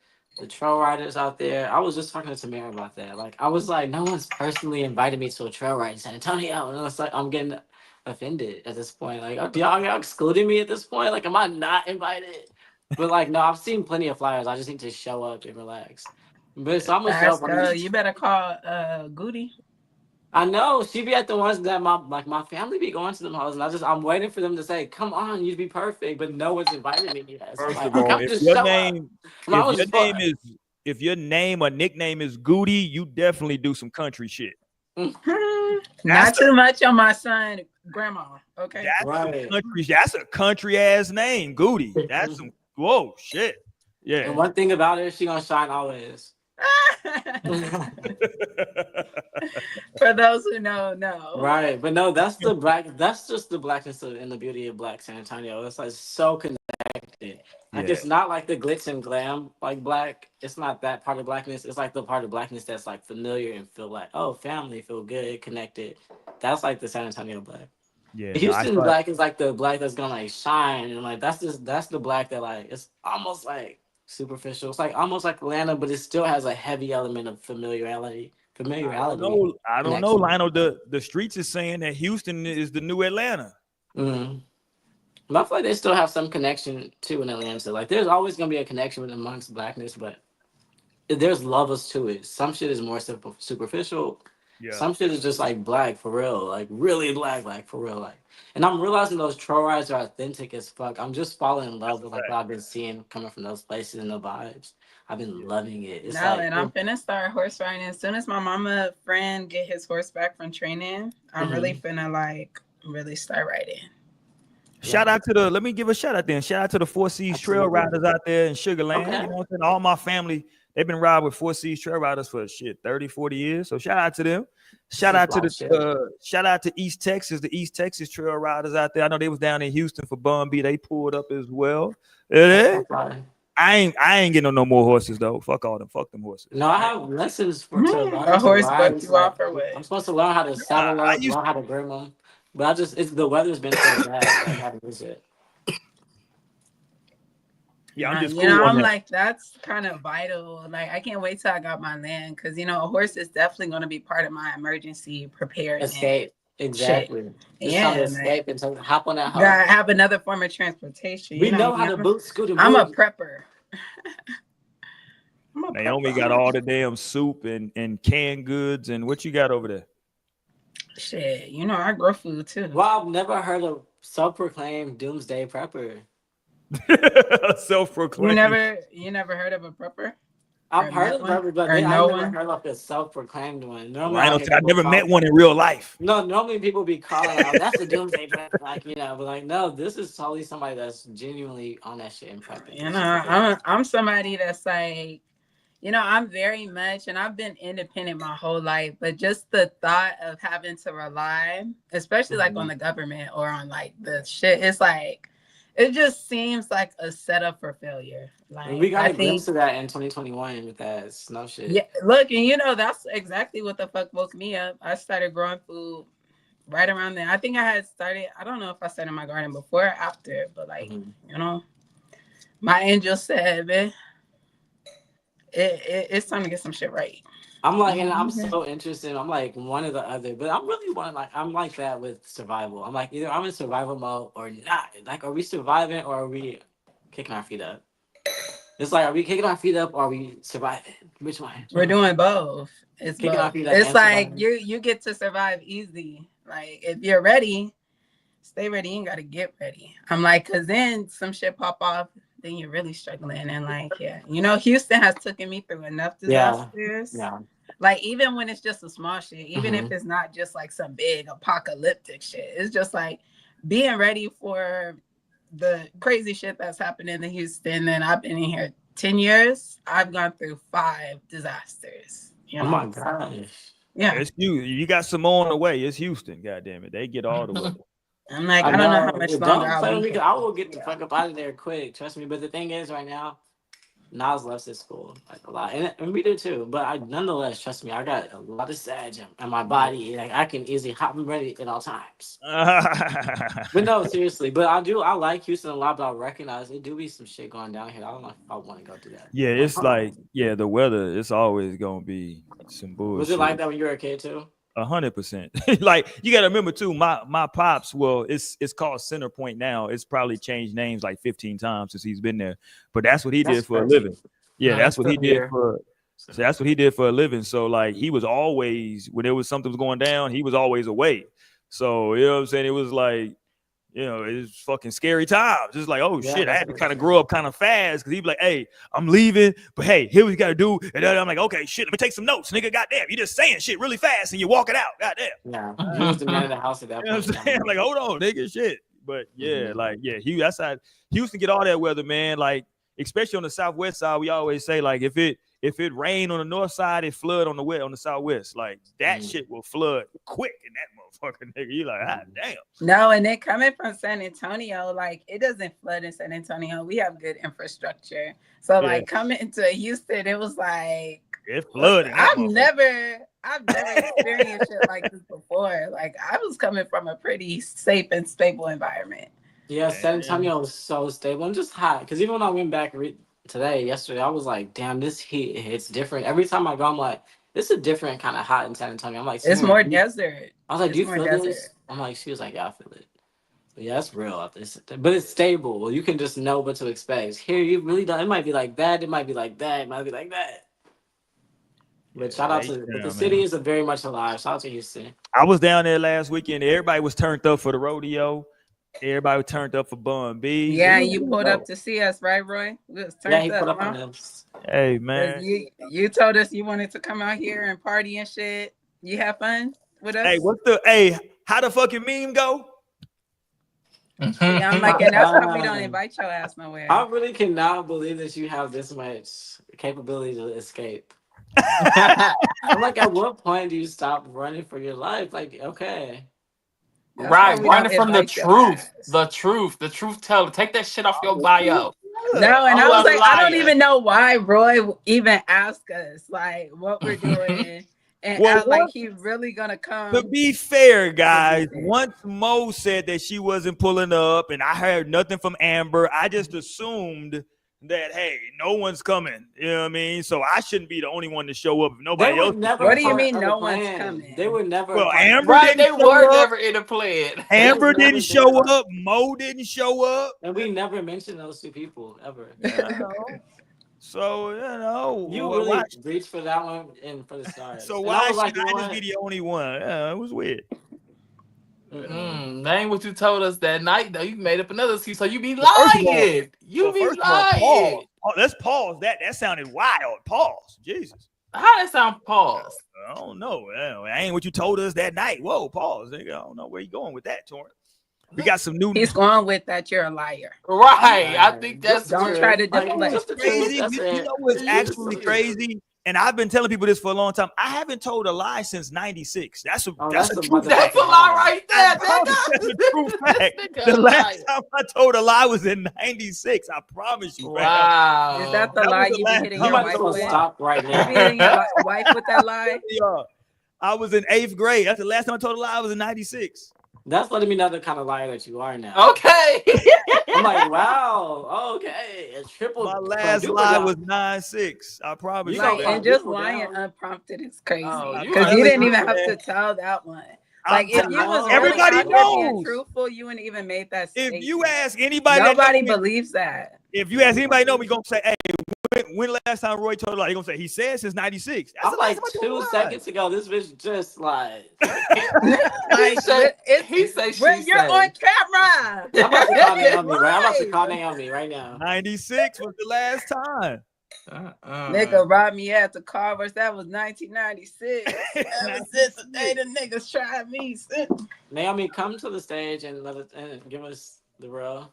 trail riders out there. I was just talking to Tamara about that. Like, I was like, no one's personally invited me to a trail ride in San Antonio, and it's like I'm getting offended at this point. Like, oh, y'all excluding me at this point? Like, am I not invited? But like, no, I've seen plenty of flyers. I just need to show up and relax. But so I'm gonna show up. You better call Goody. I know she be at the ones that my family be going to them houses, and I'm waiting for them to say, "Come on, you'd be perfect," but no one's invited me yet. So First of all, if your name or nickname is Goody, you definitely do some country shit. Not too much on my son, Grandma. Okay, that's a country ass name, Goody. That's some whoa shit. Yeah. And one thing about her, she gonna shine always. For those who know. Right, but no, that's just the blackness and the beauty of Black San Antonio. It's like so connected connected. Like it's not like the glitz and glam like black. It's not that part of blackness. It's like the part of blackness that's like familiar and feel like, oh, family, feel good, connected. That's like the San Antonio black. Yeah, Houston black is like the black that's gonna like shine, and like that's the black that like it's almost like superficial. It's like almost like Atlanta, but it still has a heavy element of familiarity. I don't know, Lionel. The streets is saying that Houston is the new Atlanta. Mm-hmm. But I feel like they still have some connection too in Atlanta. Like there's always gonna be a connection amongst blackness, but there's levels to it. Some shit is more superficial. Yeah. Some shit is just like black for real, like really black for real, like. And I'm realizing those troll rides are authentic as fuck. I'm just falling in love with like what I've been seeing coming from those places and the vibes. I've been loving it. It's and I'm finna start horse riding as soon as my mama friend get his horse back from training. I'm really finna like really start riding. Shout out to let me give a shout out then. Shout out to the 4 Seas trail riders out there in Sugar Land. Okay. You know what I'm saying? All my family, they've been riding with 4 Seas trail riders for 30, 40 years. So shout out to them. Shout out to East Texas, the East Texas trail riders out there. I know they was down in Houston for Bun B. They pulled up as well. I ain't getting no more horses though. Fuck all them. Fuck them horses. No, I have lessons for a horse bucked you off or what? I'm supposed to learn how to saddle up, learn how to groom them. But the weather's been so bad. I haven't used it. Yeah, I'm just cool I'm like, that's kind of vital. Like, I can't wait till I got my land because, a horse is definitely going to be part of my emergency preparedness. Escape. Exactly. Yeah. Escape and so hop on that horse. Gotta have another form of transportation. We know how to boot scoot. I'm a prepper. Naomi got all the damn soup and canned goods. And what you got over there? Shit, I grow food too. Well, I've never heard of self-proclaimed doomsday prepper. Self-proclaimed. You never heard of a prepper? I've heard of prepper, but I've never heard of a self-proclaimed one. Normally, I never met one in real life. No, normally people be calling out, that's a doomsday prepper, but like, no, this is totally somebody that's genuinely on that shit and prepping. I'm somebody that's like, I'm very much, and I've been independent my whole life, but just the thought of having to rely, especially like on the government or on like the shit, it's like, it just seems like a setup for failure. Like we got a glimpse of that in 2021 with that snow shit. Yeah, look, and that's exactly what the fuck woke me up. I started growing food right around then. I think I had started, I don't know if I started my garden before or after, but like, my angel said, man, it's time to get some shit right. I'm like, and I'm so interested. I'm like one or the other, but I'm really I'm like that with survival. I'm like, either I'm in survival mode or not. Like, are we surviving or are we kicking our feet up? It's like, are we kicking our feet up or are we surviving? Which one? We're doing both. It's kicking our feet up. It's like you get to survive easy. Like, if you're ready, stay ready. You ain't got to get ready. I'm like, because then some shit pop off. Then you're really struggling. And like, Houston has taken me through enough disasters. Yeah. Like, even when it's just a small shit, even if it's not just like some big apocalyptic shit, it's just like being ready for the crazy shit that's happening in Houston. And I've been in here 10 years. I've gone through 5 disasters. Oh my gosh. Yeah. It's you got some more on the way. It's Houston, goddamn it. They get all the way. I'm like, I don't know how much longer I'll be. I will get the fuck up out of there quick. Trust me. But the thing is, right now, Nas loves his school like a lot, and we do too. But nonetheless, trust me, I got a lot of sag in my body. Like, I can easily hop and ready at all times. But no, seriously. But I like Houston a lot, but I recognize it do be some shit going down here. I don't know if I want to go through that. Yeah, it's like the weather. It's always gonna be some bullshit. Was it like that when you were a kid too? 100%. Like, you gotta remember too, my pops, well, it's called Center Point now. It's probably changed names like 15 times since he's been there, but that's what he did for a living. Yeah, that's what he did for that's what he did for a living. So like, he was always, when there was something was going down, he was always away. So you know what I'm saying? It was like, it's fucking scary times. It's like, oh shit, I had to kind of grow up kind of fast, because he'd be like, hey, I'm leaving, but hey, here we got to do. And then I'm like, okay, shit, let me take some notes, nigga. Goddamn, you just saying shit really fast and you walk it out. Goddamn. Yeah, he was the man of the house at that point. You know what I'm saying? Like, hold on, nigga, shit. But yeah, that's how Houston get all that weather, man. Like, especially on the southwest side, we always say, like, if if it rain on the north side, it flood on the southwest. Like that shit will flood quick in that motherfucker, nigga. You like, ah, damn. No, and then coming from San Antonio, like it doesn't flood in San Antonio. We have good infrastructure. So like coming into Houston, it was like it flooded. I've never experienced shit like this before. Like I was coming from a pretty safe and stable environment. Yeah, San Antonio was so stable and just hot. Because even when I went back yesterday, I was like, damn, this heat hits different. Every time I go, I'm like, this is a different kind of hot in San Antonio. I'm like, it's more desert. I was like, do you feel this? I'm like, she was like, yeah, I feel it. But yeah, it's real out there. But it's stable. You can just know what to expect. Here, you really don't. It might be like that. It might be like that. It might be like that. But shout out to the city is very much alive. Shout out to Houston. I was down there last weekend. Everybody was turned up for the rodeo. Everybody was turned up for Bun B. Yeah, you pulled up to see us, right, Roy? We was turned he put up on us. Hey, man. You told us you wanted to come out here and party and shit. You have fun with us? Hey, how the fucking meme go? Yeah, I'm like, and that's why we don't invite your ass nowhere. I really cannot believe that you have this much capability to escape. I'm like, at what point do you stop running for your life? Like, okay. That's right, running from the truth teller. Take that shit off your bio. No, and I was like, I don't even know why Roy even asked us like what we're doing. And like he really gonna come. To be fair, guys, once Mo said that she wasn't pulling up and I heard nothing from Amber, I just assumed that, hey, no one's coming. You know what I mean? So I shouldn't be the only one to show up if nobody else. What do you mean no one's coming? They were never. Well, Amber they were never in a plan. Amber didn't show up. Mo didn't show up. And we never mentioned those two people ever. So, you really reached for that one and for the stars. So why should I just be the only one? Yeah, it was weird. That ain't what you told us that night, though. You made up another excuse, so you be lying. You be lying. Let's pause that. That sounded wild. Pause. Jesus. How that sound? Pause. I don't know. That ain't what you told us that night. Whoa, pause. Nigga. I don't know where you going with that, Torrance. We got some new. He's going with that. You're a liar. Right. I think that's don't try to deflect. Crazy. You know what's actually crazy? And I've been telling people this for a long time. I haven't told a lie since '96. That's a true fact. That's a lie right there. That's a true fact. The last time I told a lie was in '96. I promise you. Wow. Is that the lie you be hitting your wife with? Stop right now. You be hitting your wife with that lie? Yeah. I was in 8th grade. That's the last time I told a lie. I was in '96. That's letting me know the kind of liar that you are now. Okay. I'm like, wow. Okay. A triple. My last lie was 9-6. I promise you. And just lying unprompted is crazy. Because you didn't even have to tell that one. Like if you was everybody knows being truthful, you wouldn't even make that statement. If you ask anybody, nobody believes that. If you ask anybody, know we gonna say, "Hey, when last time Roy told a lie?" He gonna say he said since '96. I'm like 2 seconds ago. This bitch just like. He say she when you're on camera. I'm about to call Naomi, right? I'm about to call Naomi right now. 96 was the last time. Nigga robbed me at the Carver's. That was 1996. Ever since the day the niggas tried me. Naomi, come to the stage and give us the real.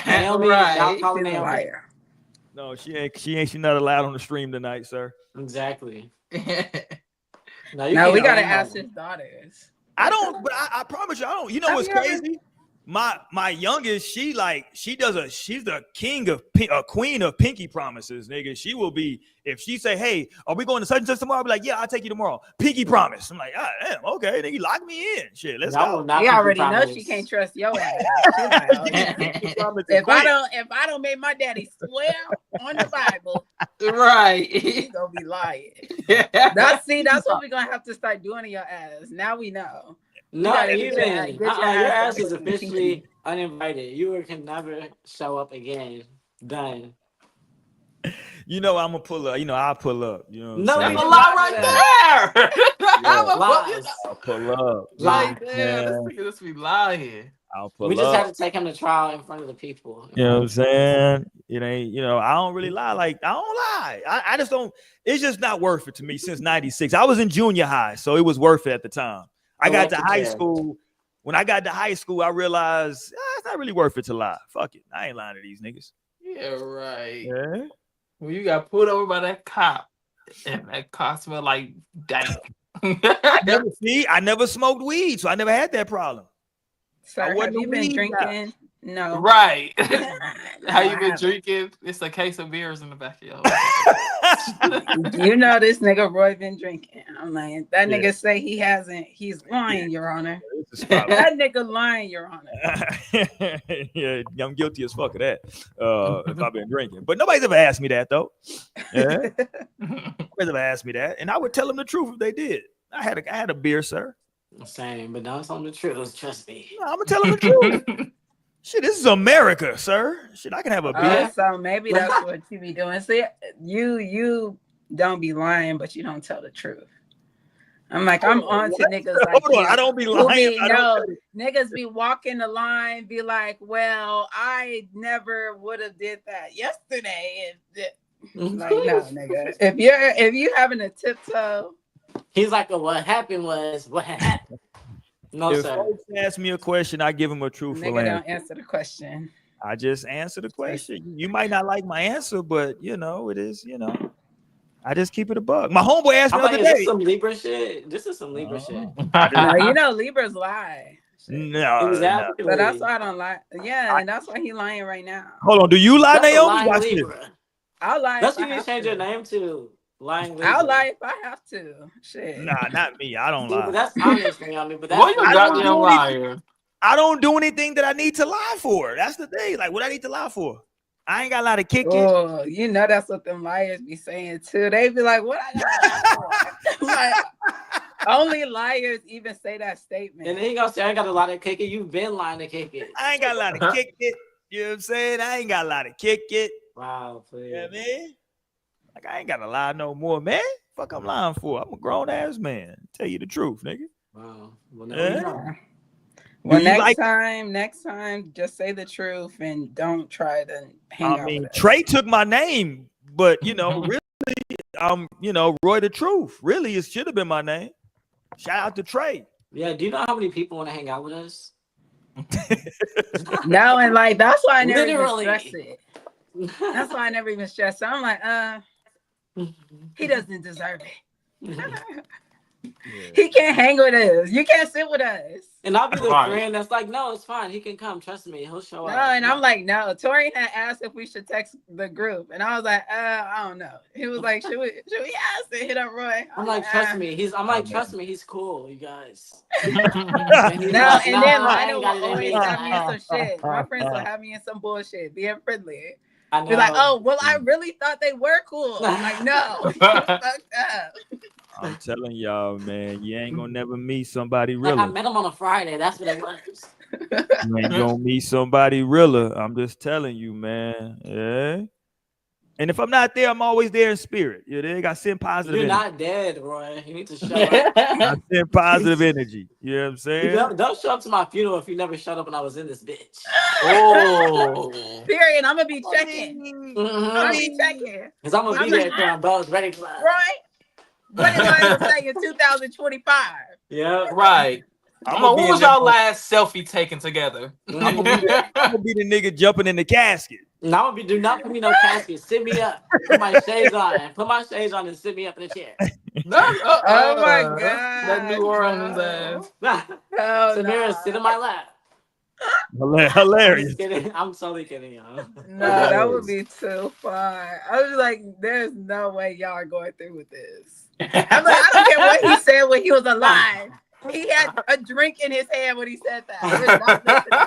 Naomi, y'all call Naomi. No, she's not allowed on the stream tonight, sir. Exactly. Now we gotta ask his daughters. I don't, but I promise you, I don't. You know what's crazy? My youngest, she's the queen of pinky promises, nigga. She will be, if she say, hey, are we going to such and such tomorrow? I'll be like, yeah, I'll take you tomorrow. Pinky promise. I'm like, ah, damn, okay, nigga, lock me in. Shit, let's go. You already know she can't trust your ass. If I don't make my daddy swear on the Bible, right, he's gonna be lying. That's what we're gonna have to start doing to your ass. Now we know. Not even. Your ass is officially uninvited. You can never show up again. Done. You know I'm gonna pull up. You know I'll pull up. You know. No, that's a lie right there. I'll pull up. Right there. Let's be lying. I'll pull up. We just have to take him to trial in front of the people. You know what I'm saying? It ain't. You know I don't really lie. Like I don't lie. I just don't. It's just not worth it to me since '96. I was in junior high, so it was worth it at the time. I got to high school. When I got to high school, I realized it's not really worth it to lie. Fuck it. I ain't lying to these niggas. Yeah, right. Yeah. When you got pulled over by that cop And that car smelled like dank. I never smoked weed, so I never had that problem. Sir, have you been drinking? No. Right. How you been drinking? It's a case of beers in the back of your You know this nigga Roy been drinking. I'm like, that nigga say he hasn't. He's lying, Your Honor. That nigga lying, Your Honor. Yeah, I'm guilty as fuck of that. If I've been drinking. But nobody's ever asked me that though. Yeah. Nobody's ever asked me that. And I would tell them the truth if they did. I had a beer, sir. Same, but don't tell them the truth. Trust me. No, I'm gonna tell them the truth. Shit, this is America, sir. Shit, I can have a beer. So maybe that's what you be doing. See, you don't be lying, but you don't tell the truth. I'm like, I'm on to niggas like Hold on, I don't be lying. Niggas be walking the line, be like, well, I never would have did that yesterday. Like, no, nigga. If you having a tiptoe. He's like, what happened was what happened. No, if sir. folks ask me a question, I give them a truthful Nigga answer. don't answer the question. I just answer the question. You might not like my answer, but it is, I just keep it a bug. My homeboy asked me the other day. Is this some Libra shit? This is some Libra shit. No, Libras lie. No, exactly. But that's why I don't lie. Yeah, and that's why he lying right now. Hold on, do you lie, Naomi? Watch this. I'll lie. That's what you change your name to. Lying Libra. I'll lie if I have to. Shit. Nah, not me. I don't lie. But that's honest, Naomi. But that's what you goddamn liar. I don't do anything that I need to lie for. That's the thing. Like, what I need to lie for? I ain't got a lot of kick it. Oh, you know that's what them liars be saying too. They be like, "What I got for?" Like, only liars even say that statement. And then he gonna say, "I ain't got a lot of kick it." You've been lying to kick it. I ain't got a lot of kick it. You know what I'm saying? I ain't got a lot of kick it. Wow, please. Yeah, man. Like, I ain't got to lie no more, man. Fuck, I'm lying for. I'm a grown ass man. Tell you the truth, nigga. Wow. Well, Well, next time, just say the truth and don't try to hang out with us. Trey took my name, but really, Roy the Truth. Really, it should have been my name. Shout out to Trey. Yeah, do you know how many people want to hang out with us? No, and like that's why I never even stress it. That's why I never even stress it. I'm like, he doesn't deserve it. He can't hang with us. You can't sit with us. And I'll be the friend that's like, no, it's fine. He can come. Trust me. He'll show up. No, and I'm like, no. Tori had asked if we should text the group. And I was like, I don't know. He was like, should we ask to hit up Roy? I'm like, trust me. Trust me, he's cool, you guys. And then Lionel will always have me in some shit. My friends will have me in some bullshit, being friendly. Be like, oh, well, I really thought they were cool. I'm like, no. Fucked up. I'm telling y'all, man, you ain't gonna never meet somebody realer. I met him on a Friday. That's what it was. You ain't gonna meet somebody realer. I'm just telling you, man. Yeah. And if I'm not there, I'm always there in spirit. You dig? I send positive You're energy. not dead, Roy. You need to show up. I send positive energy. You know what I'm saying? Don't show up to my funeral if you never showed up when I was in this bitch. Oh. Period. I'm gonna be checking. I'm gonna be checking. Because I'm gonna be there throwing balls ready for us. Right? What did I say in 2025? Yeah, right. What was y'all last selfie taken together? I'm gonna be the nigga jumping in the casket. No, do not put me no casket. Sit me up. Put my shades on. Put my shades on and sit me up in a chair. Oh my god. That New Orleans ass. Samira, sit in my lap. Hilarious. I'm totally kidding, y'all. No, that would be too fun. I was like, there's no way y'all are going through with this. I'm like, I don't care what he said when he was alive. He had a drink in his hand when he said that.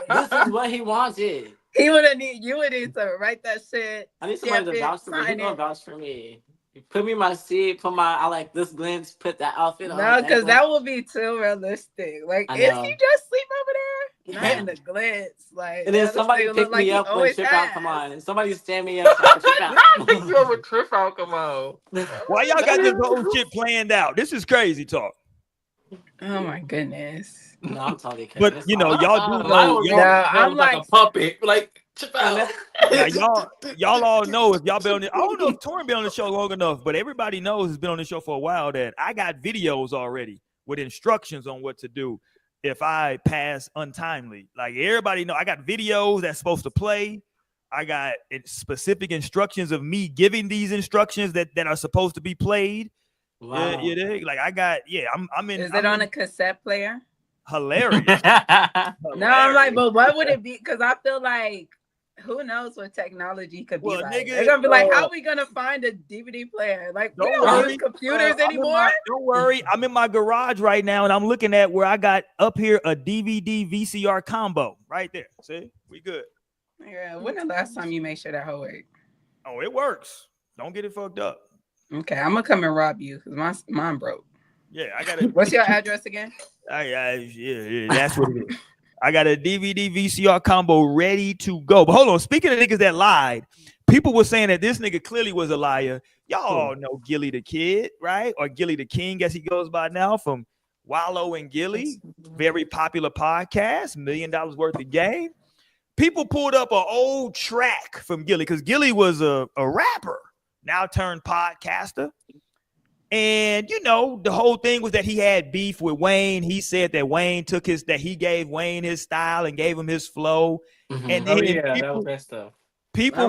This is what he wanted. You would need to write that shit. I need somebody to vouch for me. He's gonna vouch for me. You put me in my seat, I like this glance, put that outfit on. No, because that would be too realistic. Like, is he just sleep over there? Not in the glance. Like, and then somebody pick me up when trip out come on. And somebody stand me up. Not pick you up when trip out come on. Why y'all got this whole shit planned out? This is crazy talk. Oh my goodness. No, I'm totally kidding. But y'all do know. I'm like a puppet. Like, now, y'all all know if y'all been on I don't know if Torin been on the show long enough, but everybody knows has been on the show for a while that I got videos already with instructions on what to do if I pass untimely. Like, everybody know I got videos that's supposed to play I got specific instructions of me giving these instructions that are supposed to be played. Wow. Like I got, I'm in. Is it on a cassette player? Hilarious. No, I'm like, but what would it be? Because I feel like, who knows what technology could be like? They're gonna be like, how are we gonna find a DVD player? Like, we don't use computers anymore. Don't worry, I'm in my garage right now, and I'm looking at where I got up here a DVD VCR combo right there. See, we good. Yeah. When the last time you made sure that whole worked? Oh, it works. Don't get it fucked up. Okay, I'm gonna come and rob you because mine broke. Yeah, I got it. What's your address again? Yeah, that's what it is. I got a DVD VCR combo ready to go. But hold on, speaking of niggas that lied, people were saying that this nigga clearly was a liar. Y'all all know Gilly the Kid, right? Or Gilly the King, as he goes by now, from Wallow and Gilly. Very popular podcast, $1 million worth of game. People pulled up an old track from Gilly because Gilly was a rapper, now turned podcaster. And you know, the whole thing was that he had beef with Wayne. He said that he gave Wayne his style and gave him his flow. Mm-hmm. And that was that stuff. People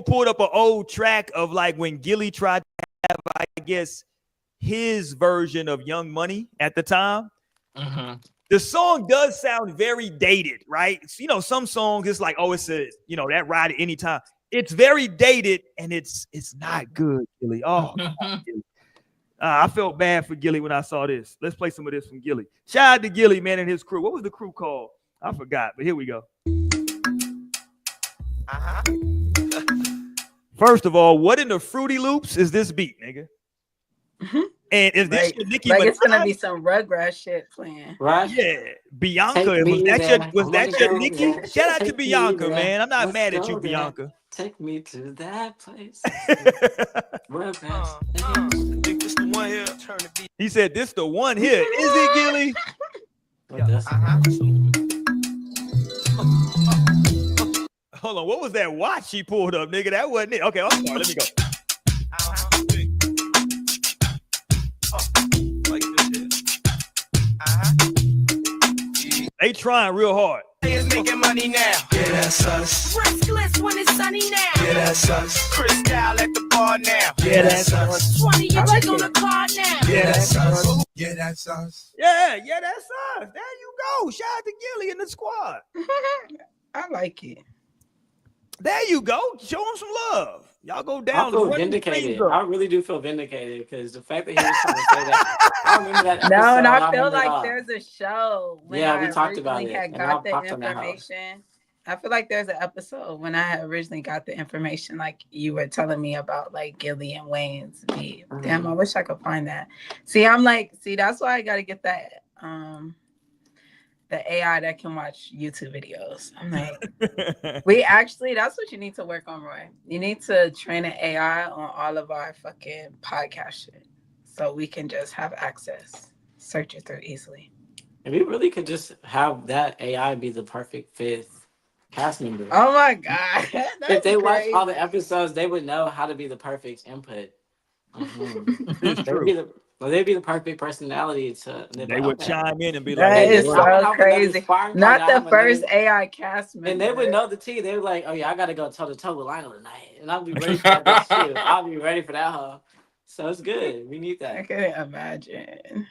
pulled up an old track of like when Gilly tried to have, I guess, his version of Young Money at the time. Mm-hmm. The song does sound very dated, right? You know, some songs it's like, oh, it's a, you know, that ride at any time. It's very dated and it's not good, Gilly. Oh, Gilly. I felt bad for Gilly when I saw this. Let's play some of this from Gilly. Shout out to Gilly, man, and his crew. What was the crew called? I forgot, but here we go. First of all, what in the Fruity Loops is this beat, nigga? Mm-hmm. And is this your Nicki like Minaj? It's gonna be some Rugrats shit playing, right? Yeah, Bianca. Was that your Nicki? Shout out to Bianca, man. I'm not mad at you, Bianca. Take me to that place. He said, "This the one here." Is it, Gilly? Hold on. What was that watch she pulled up, nigga? That wasn't it. Okay, I'm sorry. Let me go. They trying real hard. Is making money now. Yeah, that's us. Restless when it's sunny now. Yeah, that's us. Crystal at the bar now. Yeah, that's us. 20 inches on the car now. Yeah, that's us. Yeah, that's us. Yeah, that's us. There you go. Shout out to Gilly and the squad. I like it. There you go. Show him some love. Y'all go down. I feel vindicated. I really do feel vindicated because the fact that he was trying to say that. I remember that episode. No, and I feel like there's a show. When we talked about it. Had got the information. I feel like there's an episode when I had originally got the information, like you were telling me about, like Gilly and Wayne's beat. Mm-hmm. Damn, I wish I could find that. See, that's why I got to get that. The AI that can watch YouTube videos. I'm like, that's what you need to work on, Roy. You need to train an AI on all of our fucking podcast shit so we can just have access, search it through easily. And we really could just have that AI be the perfect fifth cast member. Oh my God. If they watch all the episodes, they would know how to be the perfect input. Mm-hmm. They'd be the perfect personality to. They would chime in and be that like, "That is so crazy." Not the first AI cast member. And they would know the tea. They were like, "Oh yeah, I gotta go toe to toe with Lionel tonight," and I'll be ready for that shit. I'll be ready for that hoe. So it's good. We need that. I couldn't imagine.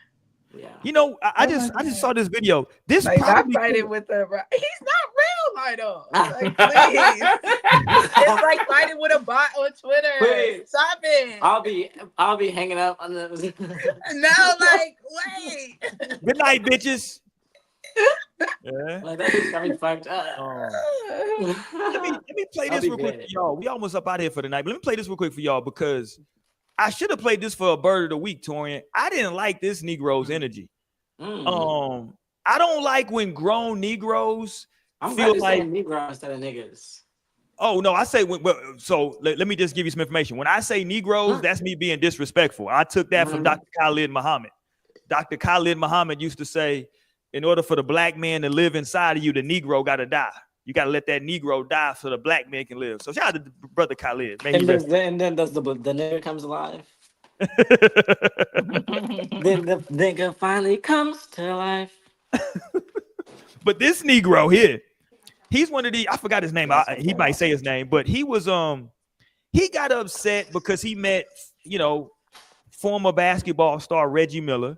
Yeah. You know, I just saw this video. This like probably I fighting with the. He's not real, Lionel. Like, please. It's like fighting with a bot on Twitter. Wait. Stop it. I'll be hanging up on the. No, like wait. Good night, bitches. Yeah. Like that just got me fucked up. Let me play this real quick for y'all. We almost up out here for the night, but let me play this real quick for y'all because I should have played this for a bird of the week, Torian. I didn't like this Negro's energy. I don't like when grown Negroes feel like Negro instead of niggas. Oh no, I say so. Let me just give you some information. When I say Negroes, that's me being disrespectful. I took that from Dr. Khalid Muhammad. Dr. Khalid Muhammad used to say, in order for the black man to live inside of you, the Negro got to die. You got to let that Negro die so the black man can live. So shout out to brother Khalid. Man, and then does the nigger comes alive? Then the nigga finally comes to life. But this Negro here, He's one of the, I forgot his name. He might say his name, but he was he got upset because he met, you know, former basketball star Reggie Miller,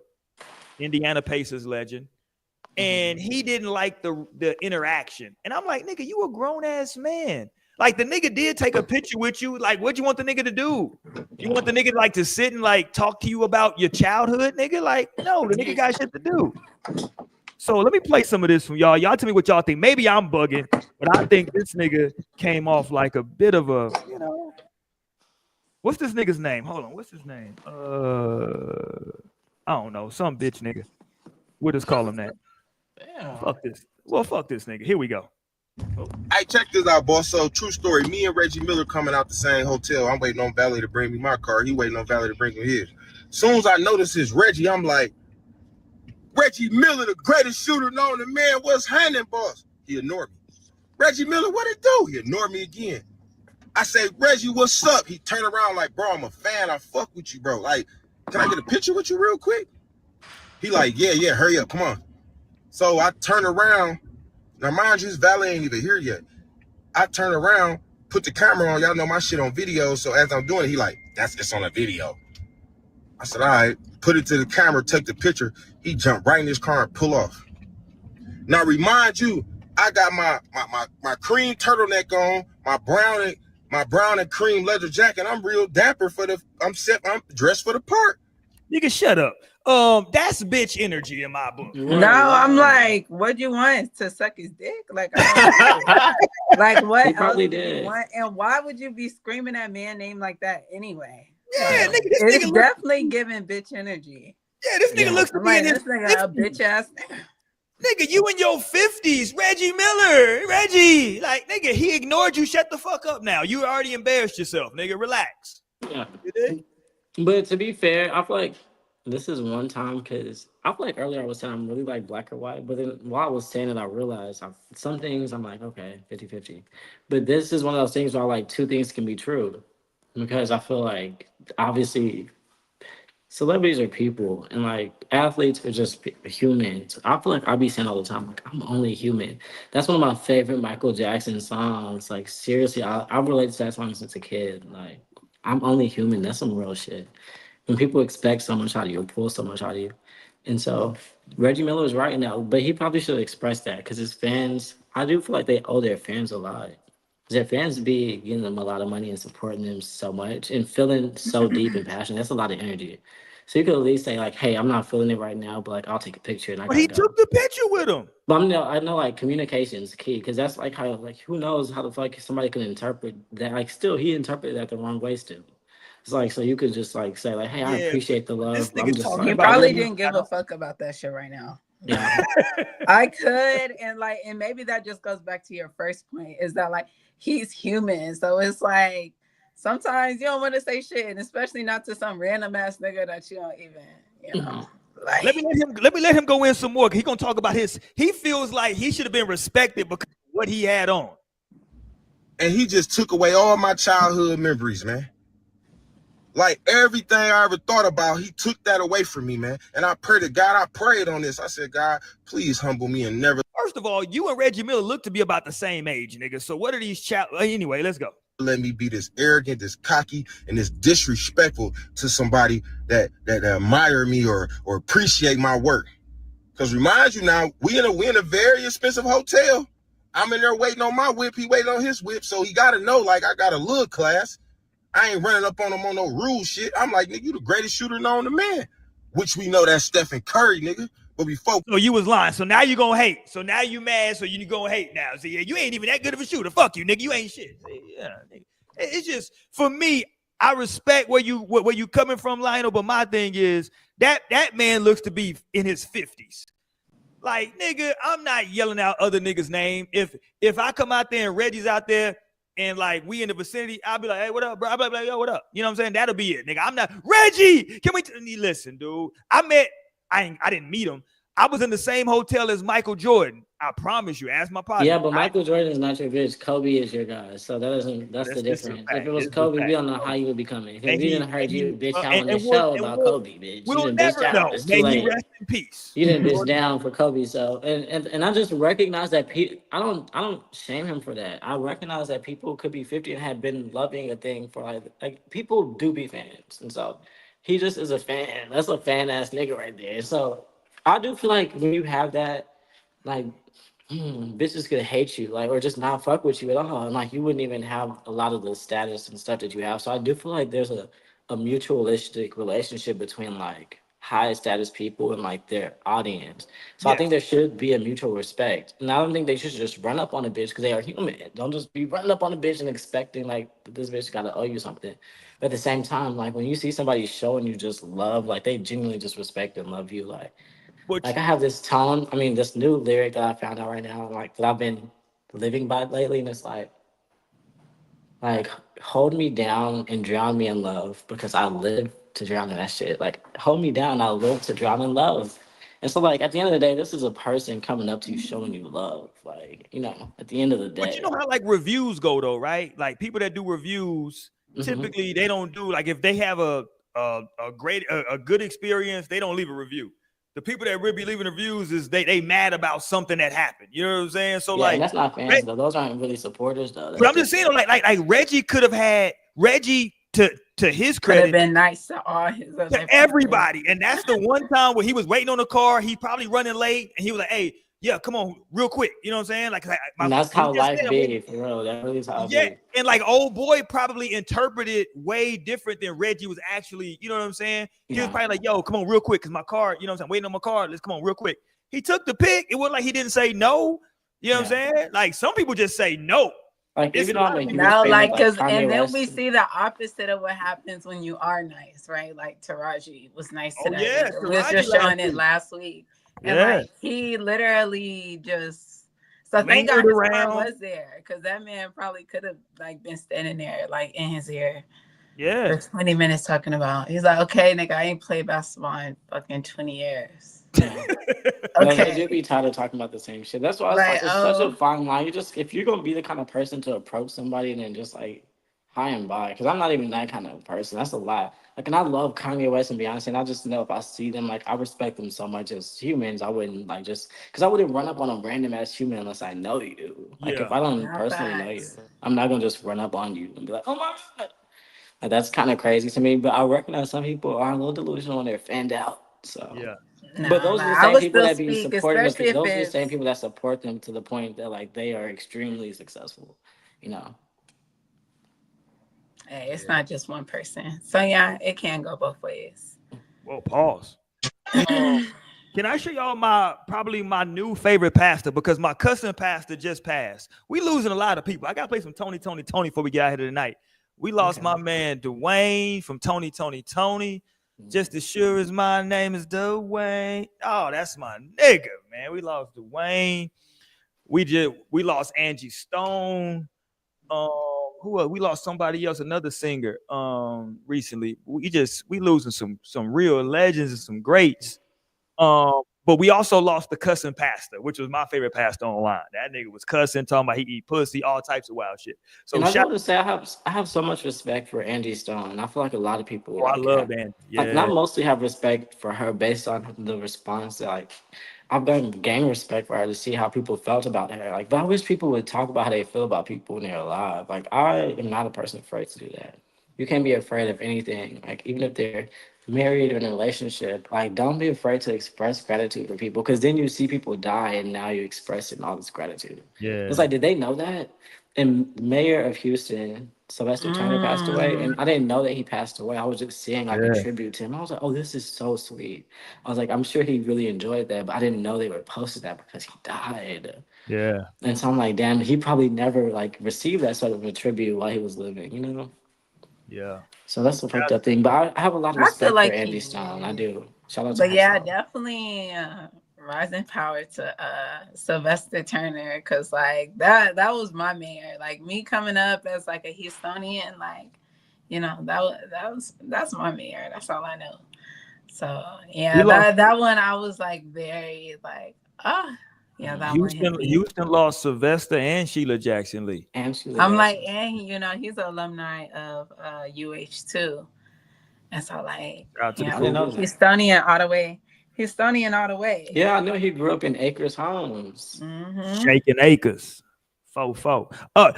Indiana Pacers legend, and he didn't like the interaction. And I'm like, nigga, you a grown ass man. Like, the nigga did take a picture with you. Like, what you want the nigga to do? You want the nigga like to sit and like talk to you about your childhood, nigga? Like, no, the nigga got shit to do. So let me play some of this from y'all. Y'all tell me what y'all think. Maybe I'm bugging, but I think this nigga came off like a bit of a, you know, what's this nigga's name? Hold on, what's his name? I don't know, some bitch nigga. We'll just call him that. Damn. Fuck this. Well, fuck this nigga. Here we go. Hey, check this out, boss. So, true story. Me and Reggie Miller coming out the same hotel. I'm waiting on Valet to bring me my car. He waiting on Valet to bring me his. Soon as I notice it's Reggie, I'm like, Reggie Miller, the greatest shooter known to man. What's happening, boss? He ignored me. Reggie Miller, what it do? He ignored me again. I say, Reggie, what's up? He turned around like, bro, I'm a fan. I fuck with you, bro. Like, can I get a picture with you real quick? He like, yeah, hurry up, come on. So I turn around. Now, mind you, his valet ain't even here yet. I turn around, put the camera on. Y'all know my shit on video. So as I'm doing it, he like, it's on a video. I said, all right, put it to the camera, take the picture. He jumped right in his car and pull off. Now, remind you, I got my cream turtleneck on, my brown and cream leather jacket. I'm real dapper I'm dressed for the part. Nigga, shut up. That's bitch energy in my book. No, I'm like, what you want, to suck his dick? Like, like what? He probably did. And why would you be screaming at man name like that anyway? Yeah, like, nigga, this it's nigga definitely giving bitch energy. Yeah, this nigga looks to be in his nigga a bitch ass nigga. Nigga, you in your 50s, Reggie Miller. Reggie, like, nigga, he ignored you. Shut the fuck up now. You already embarrassed yourself, nigga. Relax. Yeah. But to be fair, I feel like this is one time because I feel like earlier I was saying I'm really like black or white, but then while I was saying it, I realized some things I'm like, okay, 50-50. But this is one of those things where like two things can be true because I feel like obviously celebrities are people and like athletes are just humans. I feel like I be saying all the time, like, I'm only human. That's one of my favorite Michael Jackson songs. Like, seriously, I related to that song since a kid. Like, I'm only human. That's some real shit. When people expect so much out of you, or pull so much out of you. And so Reggie Miller is right now, but he probably should express that because his fans, I do feel like they owe their fans a lot. Their fans be giving them a lot of money and supporting them so much and feeling so deep and passionate. That's a lot of energy. So you could at least say like, hey, I'm not feeling it right now, but like I'll take a picture. And he took the picture with him. But I know like communication is key because that's like how like who knows how the fuck somebody can interpret that. Like still he interpreted that the wrong way still. It's like so you could just like say like, hey, I appreciate the love. I'm just like, he probably didn't give a fuck about that shit right now. Yeah. I could and maybe that just goes back to your first point is that like he's human. So it's like sometimes you don't want to say shit, and especially not to some random ass nigga that you don't even, you know. Like, let me let him go in some more. He gonna talk about he feels like he should have been respected because of what he had on. And he just took away all my childhood memories, man. Like everything I ever thought about, he took that away from me, man. And I pray to God, I prayed on this. I said, God, please humble me and never. First of all, you and Reggie Miller look to be about the same age, nigga. So what are these anyway, let's go. Let me be this arrogant, this cocky, and this disrespectful to somebody that admire me or appreciate my work. Because remind you now, we in a very expensive hotel. I'm in there waiting on my whip. He waiting on his whip. So he got to know, like, I got a little class. I ain't running up on him on no rule shit. I'm like, nigga, you the greatest shooter known to man. Which we know that's Stephen Curry, nigga. But before. So you was lying. So now you gonna hate. So now you mad. So you gonna hate now. So yeah, you ain't even that good of a shooter. Fuck you, nigga. You ain't shit. Yeah, nigga. It's just for me. I respect where you coming from, Lionel. But my thing is that man looks to be in his 50s. Like, nigga, I'm not yelling out other niggas' name. If I come out there and Reggie's out there and like we in the vicinity, I'll be like, hey, what up, bro? I'll be like, yo, what up? You know what I'm saying? That'll be it, nigga. I'm not Reggie. Can we listen, dude? I didn't meet him. I was in the same hotel as Michael Jordan. I promise you. Ask my partner. Yeah, but Michael Jordan is not your bitch. Kobe is your guy. So that's the difference. If it was Kobe, we don't know how you would be coming. Because we didn't heard you bitch out on the show about Kobe, bitch. You didn't bitch out. It's too late. Rest in peace. You didn't bitch down for Kobe. So and I just recognize that I don't shame him for that. I recognize that people could be 50 and have been loving a thing for like people do be fans. And so he just is a fan. That's a fan ass nigga right there. So I do feel like when you have that, like bitches could hate you, like, or just not fuck with you at all, and like you wouldn't even have a lot of the status and stuff that you have. So I do feel like there's a mutualistic relationship between like high status people and like their audience. So I think there should be a mutual respect, and I don't think they should just run up on a bitch because they are human. Don't just be running up on a bitch and expecting like this bitch gotta owe you something. But at the same time, like when you see somebody showing you just love, like they genuinely just respect and love you, like I have this tone, this new lyric that I found out right now, like that I've been living by lately, and it's like hold me down and drown me in love because I live to drown in that shit. Like hold me down, I live to drown in love. And so like at the end of the day, this is a person coming up to you showing you love. Like, at the end of the day. But you know how like reviews go though, right? Like people that do reviews, typically they don't do like if they have a good experience, they don't leave a review. The people that really be leaving reviews is they mad about something that happened. You know what I'm saying? So and that's not fans though. Those aren't really supporters though. But I'm just saying, like Reggie could have had Reggie to his credit. Could have been nice to all his other everybody, and that's the one time where he was waiting on the car. He probably running late, and he was like, "Hey, yeah, come on, real quick." You know what I'm saying? And that's how life be, for real. That really is how. Yeah, and like old boy probably interpreted way different than Reggie was actually. You know what I'm saying? He was probably like, "Yo, come on, real quick, cause my car. You know what I'm saying? Waiting on my car. Let's come on, real quick." He took the pick. It wasn't like he didn't say no. You know what I'm saying? Like some people just say no. Like even on because and then we see the opposite of what happens when you are nice, right? Like Taraji was nice to that. Yeah, we was just showing it last week. And like he literally just thank God his car was there because that man probably could have like been standing there like in his ear. Yeah. For 20 minutes talking about. He's like, okay, nigga, I ain't played basketball in fucking 20 years. Yeah. Okay. They do be tired of talking about the same shit. That's why it's such a fine line. If you're gonna be the kind of person to approach somebody and then just like hi and bye, because I'm not even that kind of person. That's a lie. Like, and I love Kanye West and Beyonce, and I just know if I see them, like I respect them so much as humans. I wouldn't like just because I wouldn't run up on a random ass human unless I know you. Like if I don't personally know you, I'm not gonna just run up on you and be like, oh my God. Like, that's kind of crazy to me. But I recognize some people are a little delusional when they're fanned out. So but those are the same people that be supporting them. Those are the same people that support them to the point that like they are extremely successful. Hey, it's not just one person. So yeah, it can go both ways. Well, pause. Can I show y'all probably my new favorite pastor because my cousin pastor just passed. We losing a lot of people. I gotta play some Tony before we get out here tonight. We lost my man Dwayne from Tony. Just as sure as my name is Dwayne. Oh, that's my nigga, man. We lost Dwayne. We lost Angie Stone. Who else? We lost somebody else, another singer. Recently. We losing some real legends and some greats. But we also lost the cussing pastor, which was my favorite pastor online. That nigga was cussing, talking about he eat pussy, all types of wild shit. So and I want to say I have so much respect for Angie Stone, and I feel like a lot of people. I love Angie. Yeah. Like, and I mostly have respect for her based on the response that like I've been gaining respect for her to see how people felt about her. Like, but I wish people would talk about how they feel about people when they're alive. Like, I am not a person afraid to do that. You can't be afraid of anything. Like, even if they're married or in a relationship, like don't be afraid to express gratitude for people because then you see people die and now you're expressing all this gratitude. Yeah. It's like, did they know that? And Mayor of Houston, Sylvester Turner passed away, and I didn't know that he passed away. I was just seeing like a tribute to him. I was like, oh, this is so sweet. I was like, I'm sure he really enjoyed that, but I didn't know they were posting that because he died. Yeah. And so I'm like, damn, he probably never like received that sort of a tribute while he was living, Yeah. So that's the fucked up thing. But I have a lot of respect for Andy Stone. I do. Shout out to her. Definitely rising power to Sylvester Turner, because like that was my mayor. Like me coming up as like a Houstonian, like that's my mayor. That's all I know. So yeah, that one I was like very like, yeah, that one hit me. Houston lost Sylvester and Sheila Jackson Lee. I'm like, and you know, he's an alumni of UH too. And so like, Houstonian all the way. Houstonian all the way. Yeah, I know he grew up in Acres Homes. Shaking Acres. Fo.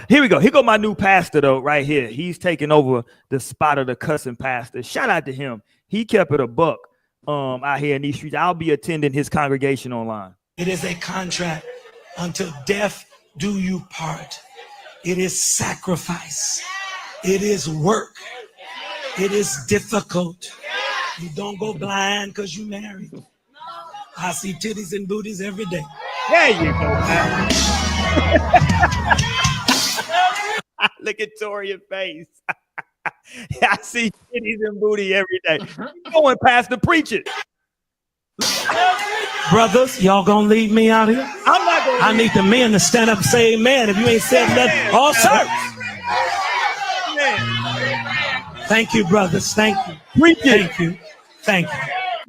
Here we go. Here go my new pastor though, right here. He's taking over the spot of the cussing pastor. Shout out to him. He kept it a buck out here in these streets. I'll be attending his congregation online. It is a contract until death do you part. It is sacrifice. It is work. It is difficult. You don't go blind because you married. I see titties and booties every day. There you go, man. Look at Toria's face. I see titties and booty every day. Going past the preacher. Brothers, y'all gonna leave me out here? I'm not gonna. I need the men to stand up and say amen. If you ain't said nothing, all sir. Thank you, brothers. Thank you. Thank you. Thank you.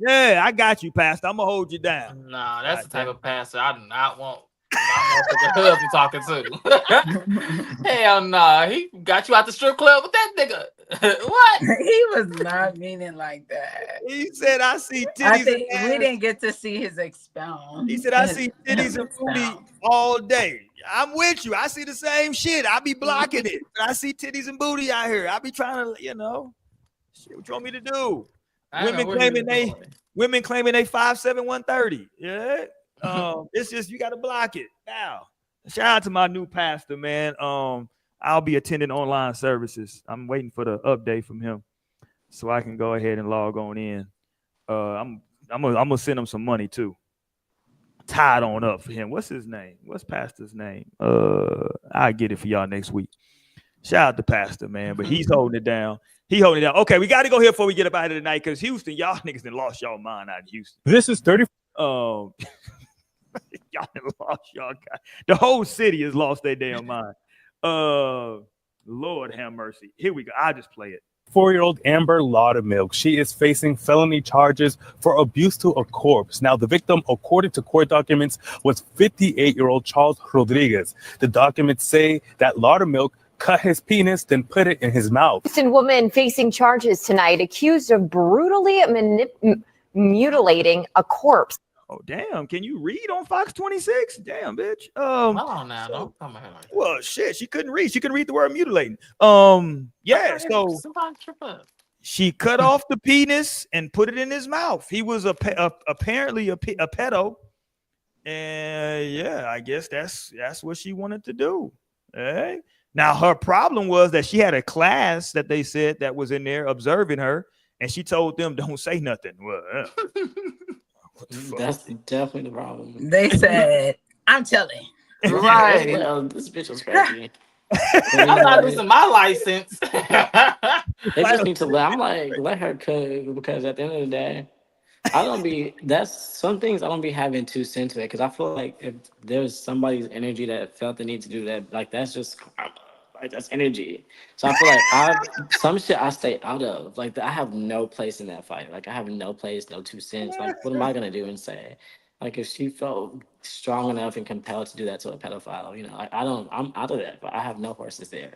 Yeah, I got you, Pastor. I'm gonna hold you down. Nah, that's the type of pastor I do not want my husband talking to. Hell nah, he got you out the strip club with that nigga. What? He was not meaning like that. He said, "I see titties." I think we didn't get to see his expound. He said, "I see titties and booty all day." I'm with you. I see the same shit. I be blocking it. I see titties and booty out here. I be trying to, shit, what you want me to do? Women claiming they 5'7", 130. Yeah. It's just you got to block it now. Shout out to my new pastor, man. I'll be attending online services. I'm waiting for the update from him so I can go ahead and log on in. I'm gonna send him some money too. Tied on up for him. What's his name? What's pastor's name? I'll get it for y'all next week. Shout out to pastor, man, but he's holding it down. Okay, we got to go here before we get up out of tonight because Houston, y'all niggas done lost y'all mind out in Houston. This is 30. Y'all done lost y'all guys. The whole city has lost their damn mind. Lord have mercy. Here we go. I'll just play it. 4-year-old Amber Laudermilk. She is facing felony charges for abuse to a corpse. Now, the victim, according to court documents, was 58-year-old Charles Rodriguez. The documents say that Laudermilk cut his penis, then put it in his mouth. Houston woman facing charges tonight, accused of brutally mutilating a corpse. Oh, damn. Can you read on Fox 26? Damn, bitch. Hold on now. Don't come here. Well, shit. She couldn't read. She couldn't read the word mutilating. Yeah. So she cut off the penis and put it in his mouth. He was apparently a pedo. And yeah, I guess that's what she wanted to do. Hey. Now, her problem was that she had a class that they said that was in there observing her, and she told them, don't say nothing. Well, that's definitely the problem. They said, I'm telling. Right. Well, this bitch was crazy. I'm not losing my license. They just need to let her cook, because at the end of the day, some things I don't be having 2 cents to it, because I feel like if there's somebody's energy that felt the need to do that, like that's just karma. Like that's energy. So I feel like some shit I stay out of. Like I have no place in that fight. Like I have no place, no 2 cents. Like what am I gonna do and say? Like if she felt strong enough and compelled to do that to a pedophile, I'm out of that. But I have no horses there.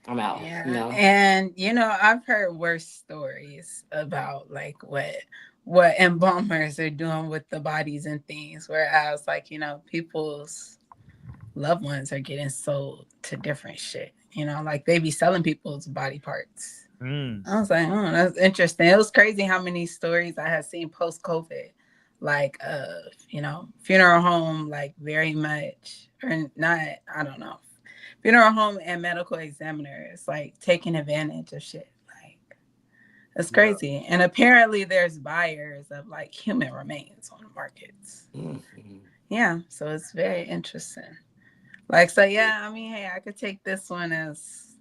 I'm out. Yeah. And I've heard worse stories about like what embalmers are doing with the bodies and things. Whereas people's loved ones are getting sold to different shit. Like they be selling people's body parts. I was like, that's interesting. It was crazy how many stories I had seen post-COVID, like funeral home, like very much, or not, I don't know. Funeral home and medical examiners like taking advantage of shit. Like it's crazy. Yeah. And apparently there's buyers of like human remains on the markets. Mm-hmm. Yeah, so it's very interesting. Like, so yeah, I mean, hey, I could take this one as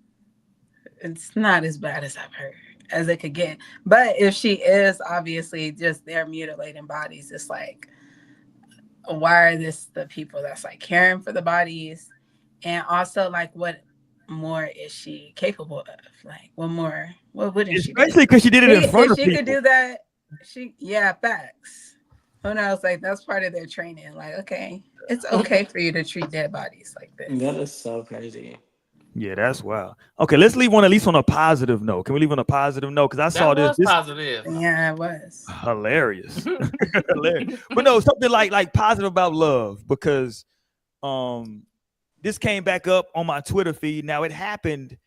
it's not as bad as I've heard as it could get. But if she is obviously just there mutilating bodies, it's like, why are the people that's like caring for the bodies? And also, like, what more is she capable of? Like, what wouldn't she do? Especially because she did it in front of people. If she could do that facts. Who knows? Like that's part of their training. Like, okay, it's okay for you to treat dead bodies like this. That is so crazy. Yeah, that's wild. Okay, let's leave one at least on a positive note. Can we leave on a positive note? Because I saw this positive. Yeah, it was hilarious. Hilarious. But no, something like positive about love, because this came back up on my Twitter feed. Now it happened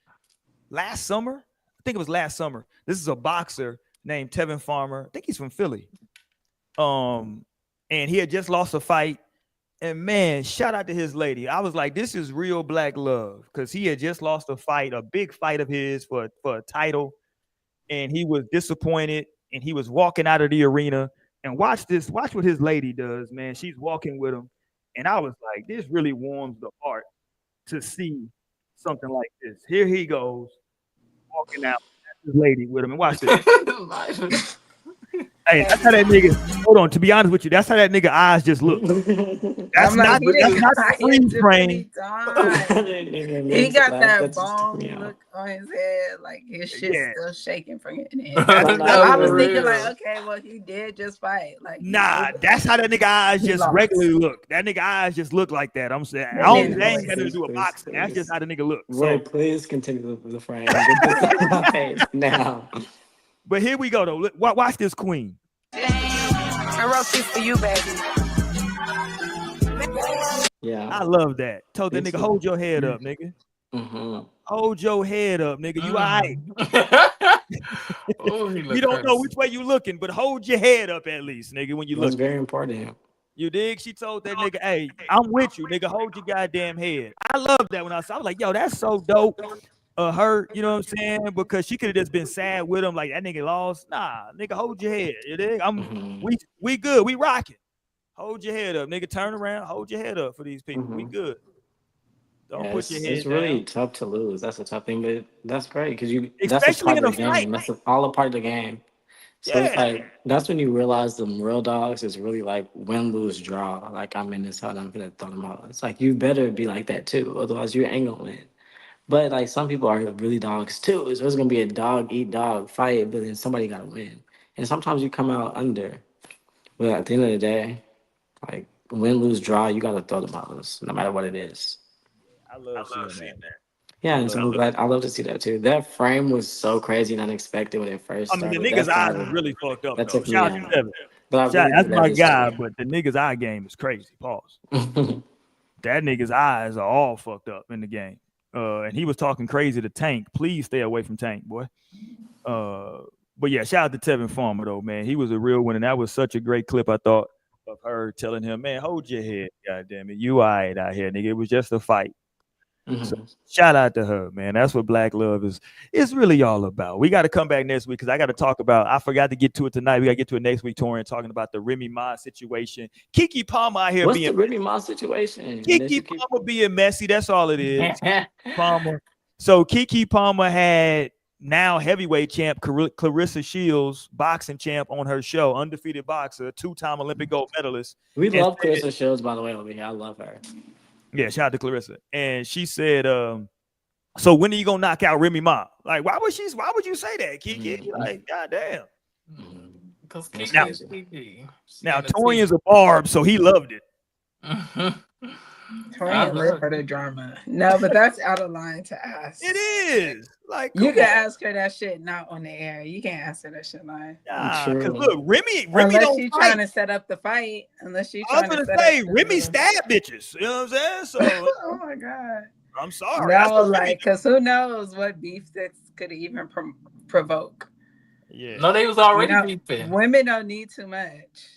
last summer. I think it was last summer. This is a boxer named Tevin Farmer. I think he's from Philly. And he had just lost a fight. And man, shout out to his lady. I was like, this is real black love, because he had just lost a fight, a big fight of his for a title. And he was disappointed, and he was walking out of the arena. And watch what his lady does, man. She's walking with him. And I was like, this really warms the heart to see something like this. Here he goes, walking out, his lady with him. And watch this. Hey, that's how that nigga. Hold on. To be honest with you, that's how that nigga eyes just look. That's not freeze frame. He got that bone look on his head, like his shit's still shaking from it. I was thinking, like, okay, well, he did just fight. Like, nah, that's how that nigga eyes just regularly look. That nigga eyes just look like that. I'm saying, I ain't got to do a boxing. That's just how the nigga look. Roy, please continue the frame. Now. But here we go though. Watch this queen. I wrote this for you, baby. Yeah, I love that. Told that nigga, hold your head up, nigga. Hold your head up, nigga. You all right? You don't know which way you looking, but hold your head up at least, nigga. When you look, that's very important. You dig? She told that nigga, hey, I'm with you, nigga. Hold your goddamn head. I love that when I was like, yo, that's so dope. Her, you know what I'm saying? Because she could have just been sad with him, like that nigga lost. Nah, nigga, hold your head. You dig? We good. We rocking. Hold your head up, nigga. Turn around. Hold your head up for these people. We good. Don't put your head down. It's really tough to lose. That's a tough thing, but that's great because especially in a fight. That's all a part of the game. So it's like that's when you realize the real dogs is really like win, lose, draw. Like I'm in this hard, I'm gonna throw them out. It's like you better be like that too, otherwise you ain't gonna win. But like some people are really dogs too. So it's gonna be a dog eat dog fight, but then somebody gotta win. And sometimes you come out under. But at the end of the day, like win, lose, draw, you gotta throw them out, no matter what it is. I love seeing that. Yeah, and so I'm glad. I love to see that too. That frame was so crazy and unexpected when it first started. I mean, the nigga's eyes was really fucked up. That Shout out to Tevin. That's my guy, but the nigga's eye game is crazy. Pause. That nigga's eyes are all fucked up in the game. And he was talking crazy to Tank. Please stay away from Tank, boy. But yeah, shout out to Tevin Farmer though, man. He was a real one, and that was such a great clip, I thought, of her telling him, man, hold your head, goddamn it. You all right out here, nigga. It was just a fight. So shout out to her, man. That's what black love is really all about. We got to come back next week because I got to talk about, I forgot to get to it tonight. We got to get to it next week, Torian, talking about the Remy Ma situation. Kiki Palmer out here What's the Remy Ma situation? Kiki Palmer being messy. That's all it is. Palmer. So Kiki Palmer had now heavyweight champ Clarissa Shields, boxing champ, on her show, undefeated boxer, 2-time Olympic gold medalist. We love Clarissa Shields, by the way, over here. I love her. Yeah, shout out to Clarissa. And she said, so when are you gonna knock out Remy Ma? Like, why would you say that, Kiki? Like, goddamn. Because Now Torian's a barb, so he loved it. Torian live for the drama. No, but that's out of line to ask. It is. Like, you can ask her that shit not on the air. You can't ask her that shit live. Nah, because look, Remy unless don't she's fight. trying to set up the fight. Unless she's I was trying gonna to say Remy stab bitches. You know what I'm saying? So oh my god. I'm sorry. No, like, because who knows what beef this could even provoke. Yeah. No, they was already beefing. Women don't need too much.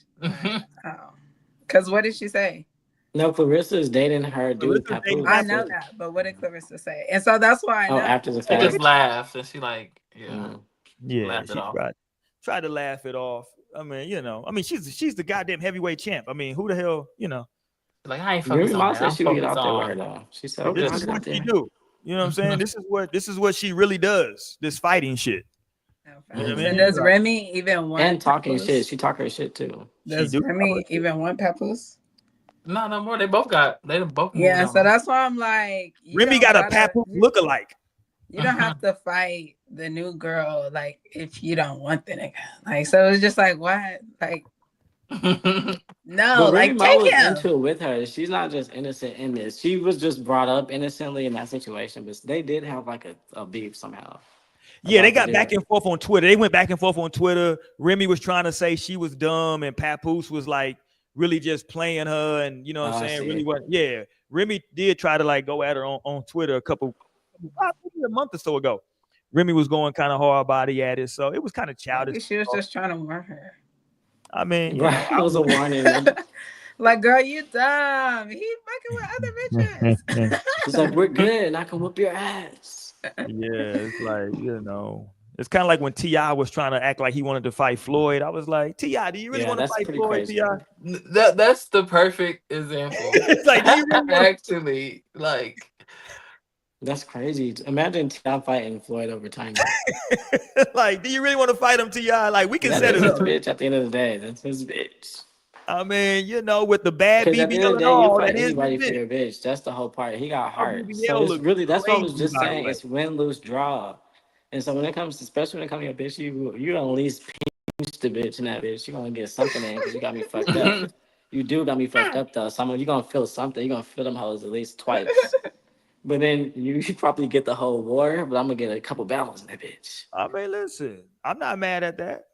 Because what did she say? No, Clarissa is dating her dude. I know that, but what did Clarissa say? And so that's why I know. After the She fact. just laughed and she like, she tried to laugh it off. I mean, she's the goddamn heavyweight champ. I mean, who the hell, Like, I ain't fucking Your mom said she would get out there with her though. She said, this is what she do. You know what I'm saying? This is what she really does. This fighting shit. You know what I mean? And does Remy even want and talking shit? She talk her shit too. Does Remy even want papoose? No more. They both. Yeah, so that's why I'm like, Remy got a papoose lookalike. You don't have to fight the new girl, like, if you don't want the nigga. Like, so it's just like, what? Like, no, But Remy like, Ma take was him. into it with her. She's not just innocent in this. She was just brought up innocently in that situation, but they did have like a beef somehow. Yeah, they got back and forth on Twitter. They went back and forth on Twitter. Remy was trying to say she was dumb, and Papoose was like really just playing her, and you know what I'm saying? Really what? Yeah, Remy did try to like go at her on Twitter maybe a month or so ago. Remy was going kind of hard body at it, so it was kind of childish. Maybe she was just trying to warn her. I mean, right, it was a warning. Like, girl, you dumb. He fucking with other bitches. She's like, we're good, and I can whoop your ass. Yeah, it's like, you know, it's kind of like when T.I. was trying to act like he wanted to fight Floyd. I was like, T.I., do you really want to fight Floyd, T.I.? That's the perfect example. It's like, do you really actually, like, that's crazy. Imagine T.I. fighting Floyd over time. Like, do you really want to fight him, T.I.? Like, we can set it his up. bitch at the end of the day. That's his bitch. I mean, you know, with the bad Because at the end of the day, BBL, you fight that is anybody for bitch. your bitch. That's the whole part. He got heart. BBL So it's looks really, that's what I was crazy, just by the saying. way. It's win, lose, draw. And so when it comes to, especially when it comes to your bitch, you at least pinch the bitch and that bitch. You're going to get something in because you got me fucked up. You do got me fucked up, though. So you're going to feel something. You're going to feel them hoes at least twice. But then you should probably get the whole war, but I'm going to get a couple battles in that bitch. I mean, listen, I'm not mad at that.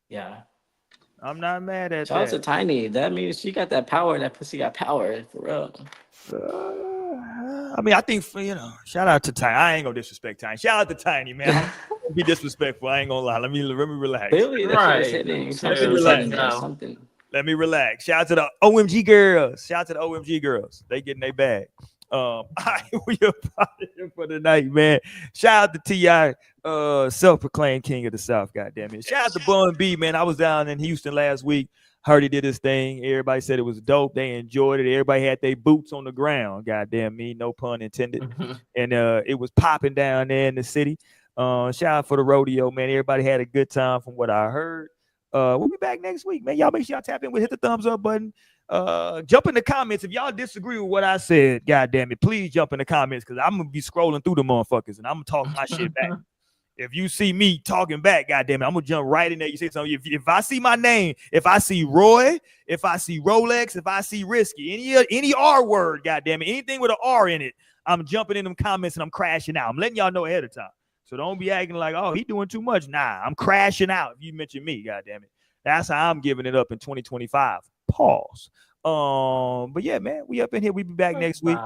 Yeah. I'm not mad at Shout out that. to Tiny. That means she got that power. That pussy got power, for real. I mean, I think, you know, shout out to Tiny. I ain't going to disrespect Tiny. Shout out to Tiny, man. I'm gonna be disrespectful. I ain't going to lie. Let me relax. Clearly, that shit is hitting. Something. Let me relax. Shout out to the OMG girls. Shout out to the OMG girls. They getting their bag. We are here for the night, man. Shout out to T.I., self-proclaimed king of the South. Goddamn it! Shout out to Bun B, man. I was down in Houston last week. Heard he did his thing. Everybody said it was dope. They enjoyed it. Everybody had their boots on the ground. Goddamn me, no pun intended. And it was popping down there in the city. Shout out for the rodeo, man. Everybody had a good time from what I heard. We'll be back next week, man. Y'all make sure y'all tap in with hit the thumbs up button. Jump in the comments if y'all disagree with what I said. God damn it, please jump in the comments because I'm gonna be scrolling through the motherfuckers and I'm gonna talk my shit back. If you see me talking back, God damn it, I'm gonna jump right in there. You say something. If I see my name, if I see Roy, if I see Rolex, if I see Risky, any R word, God damn it, anything with an R in it, I'm jumping in them comments and I'm crashing out. I'm letting y'all know ahead of time. So don't be acting like, oh, he doing too much. Nah, I'm crashing out if you mention me, God damn it. That's how I'm giving it up in 2025. Pause. But yeah, man, we up in here. We be back next week.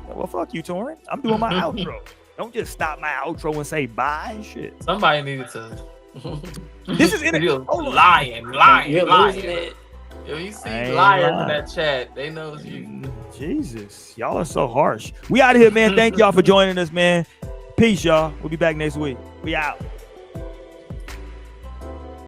Well, fuck you, Torin. I'm doing my outro. Don't just stop my outro and say bye and shit. Somebody needed to. This is lying. You're losing it. Yo, you see liars in that chat. They know it's you. Jesus, y'all are so harsh. We out of here, man. Thank y'all for joining us, man. Peace, y'all. We'll be back next week. We out.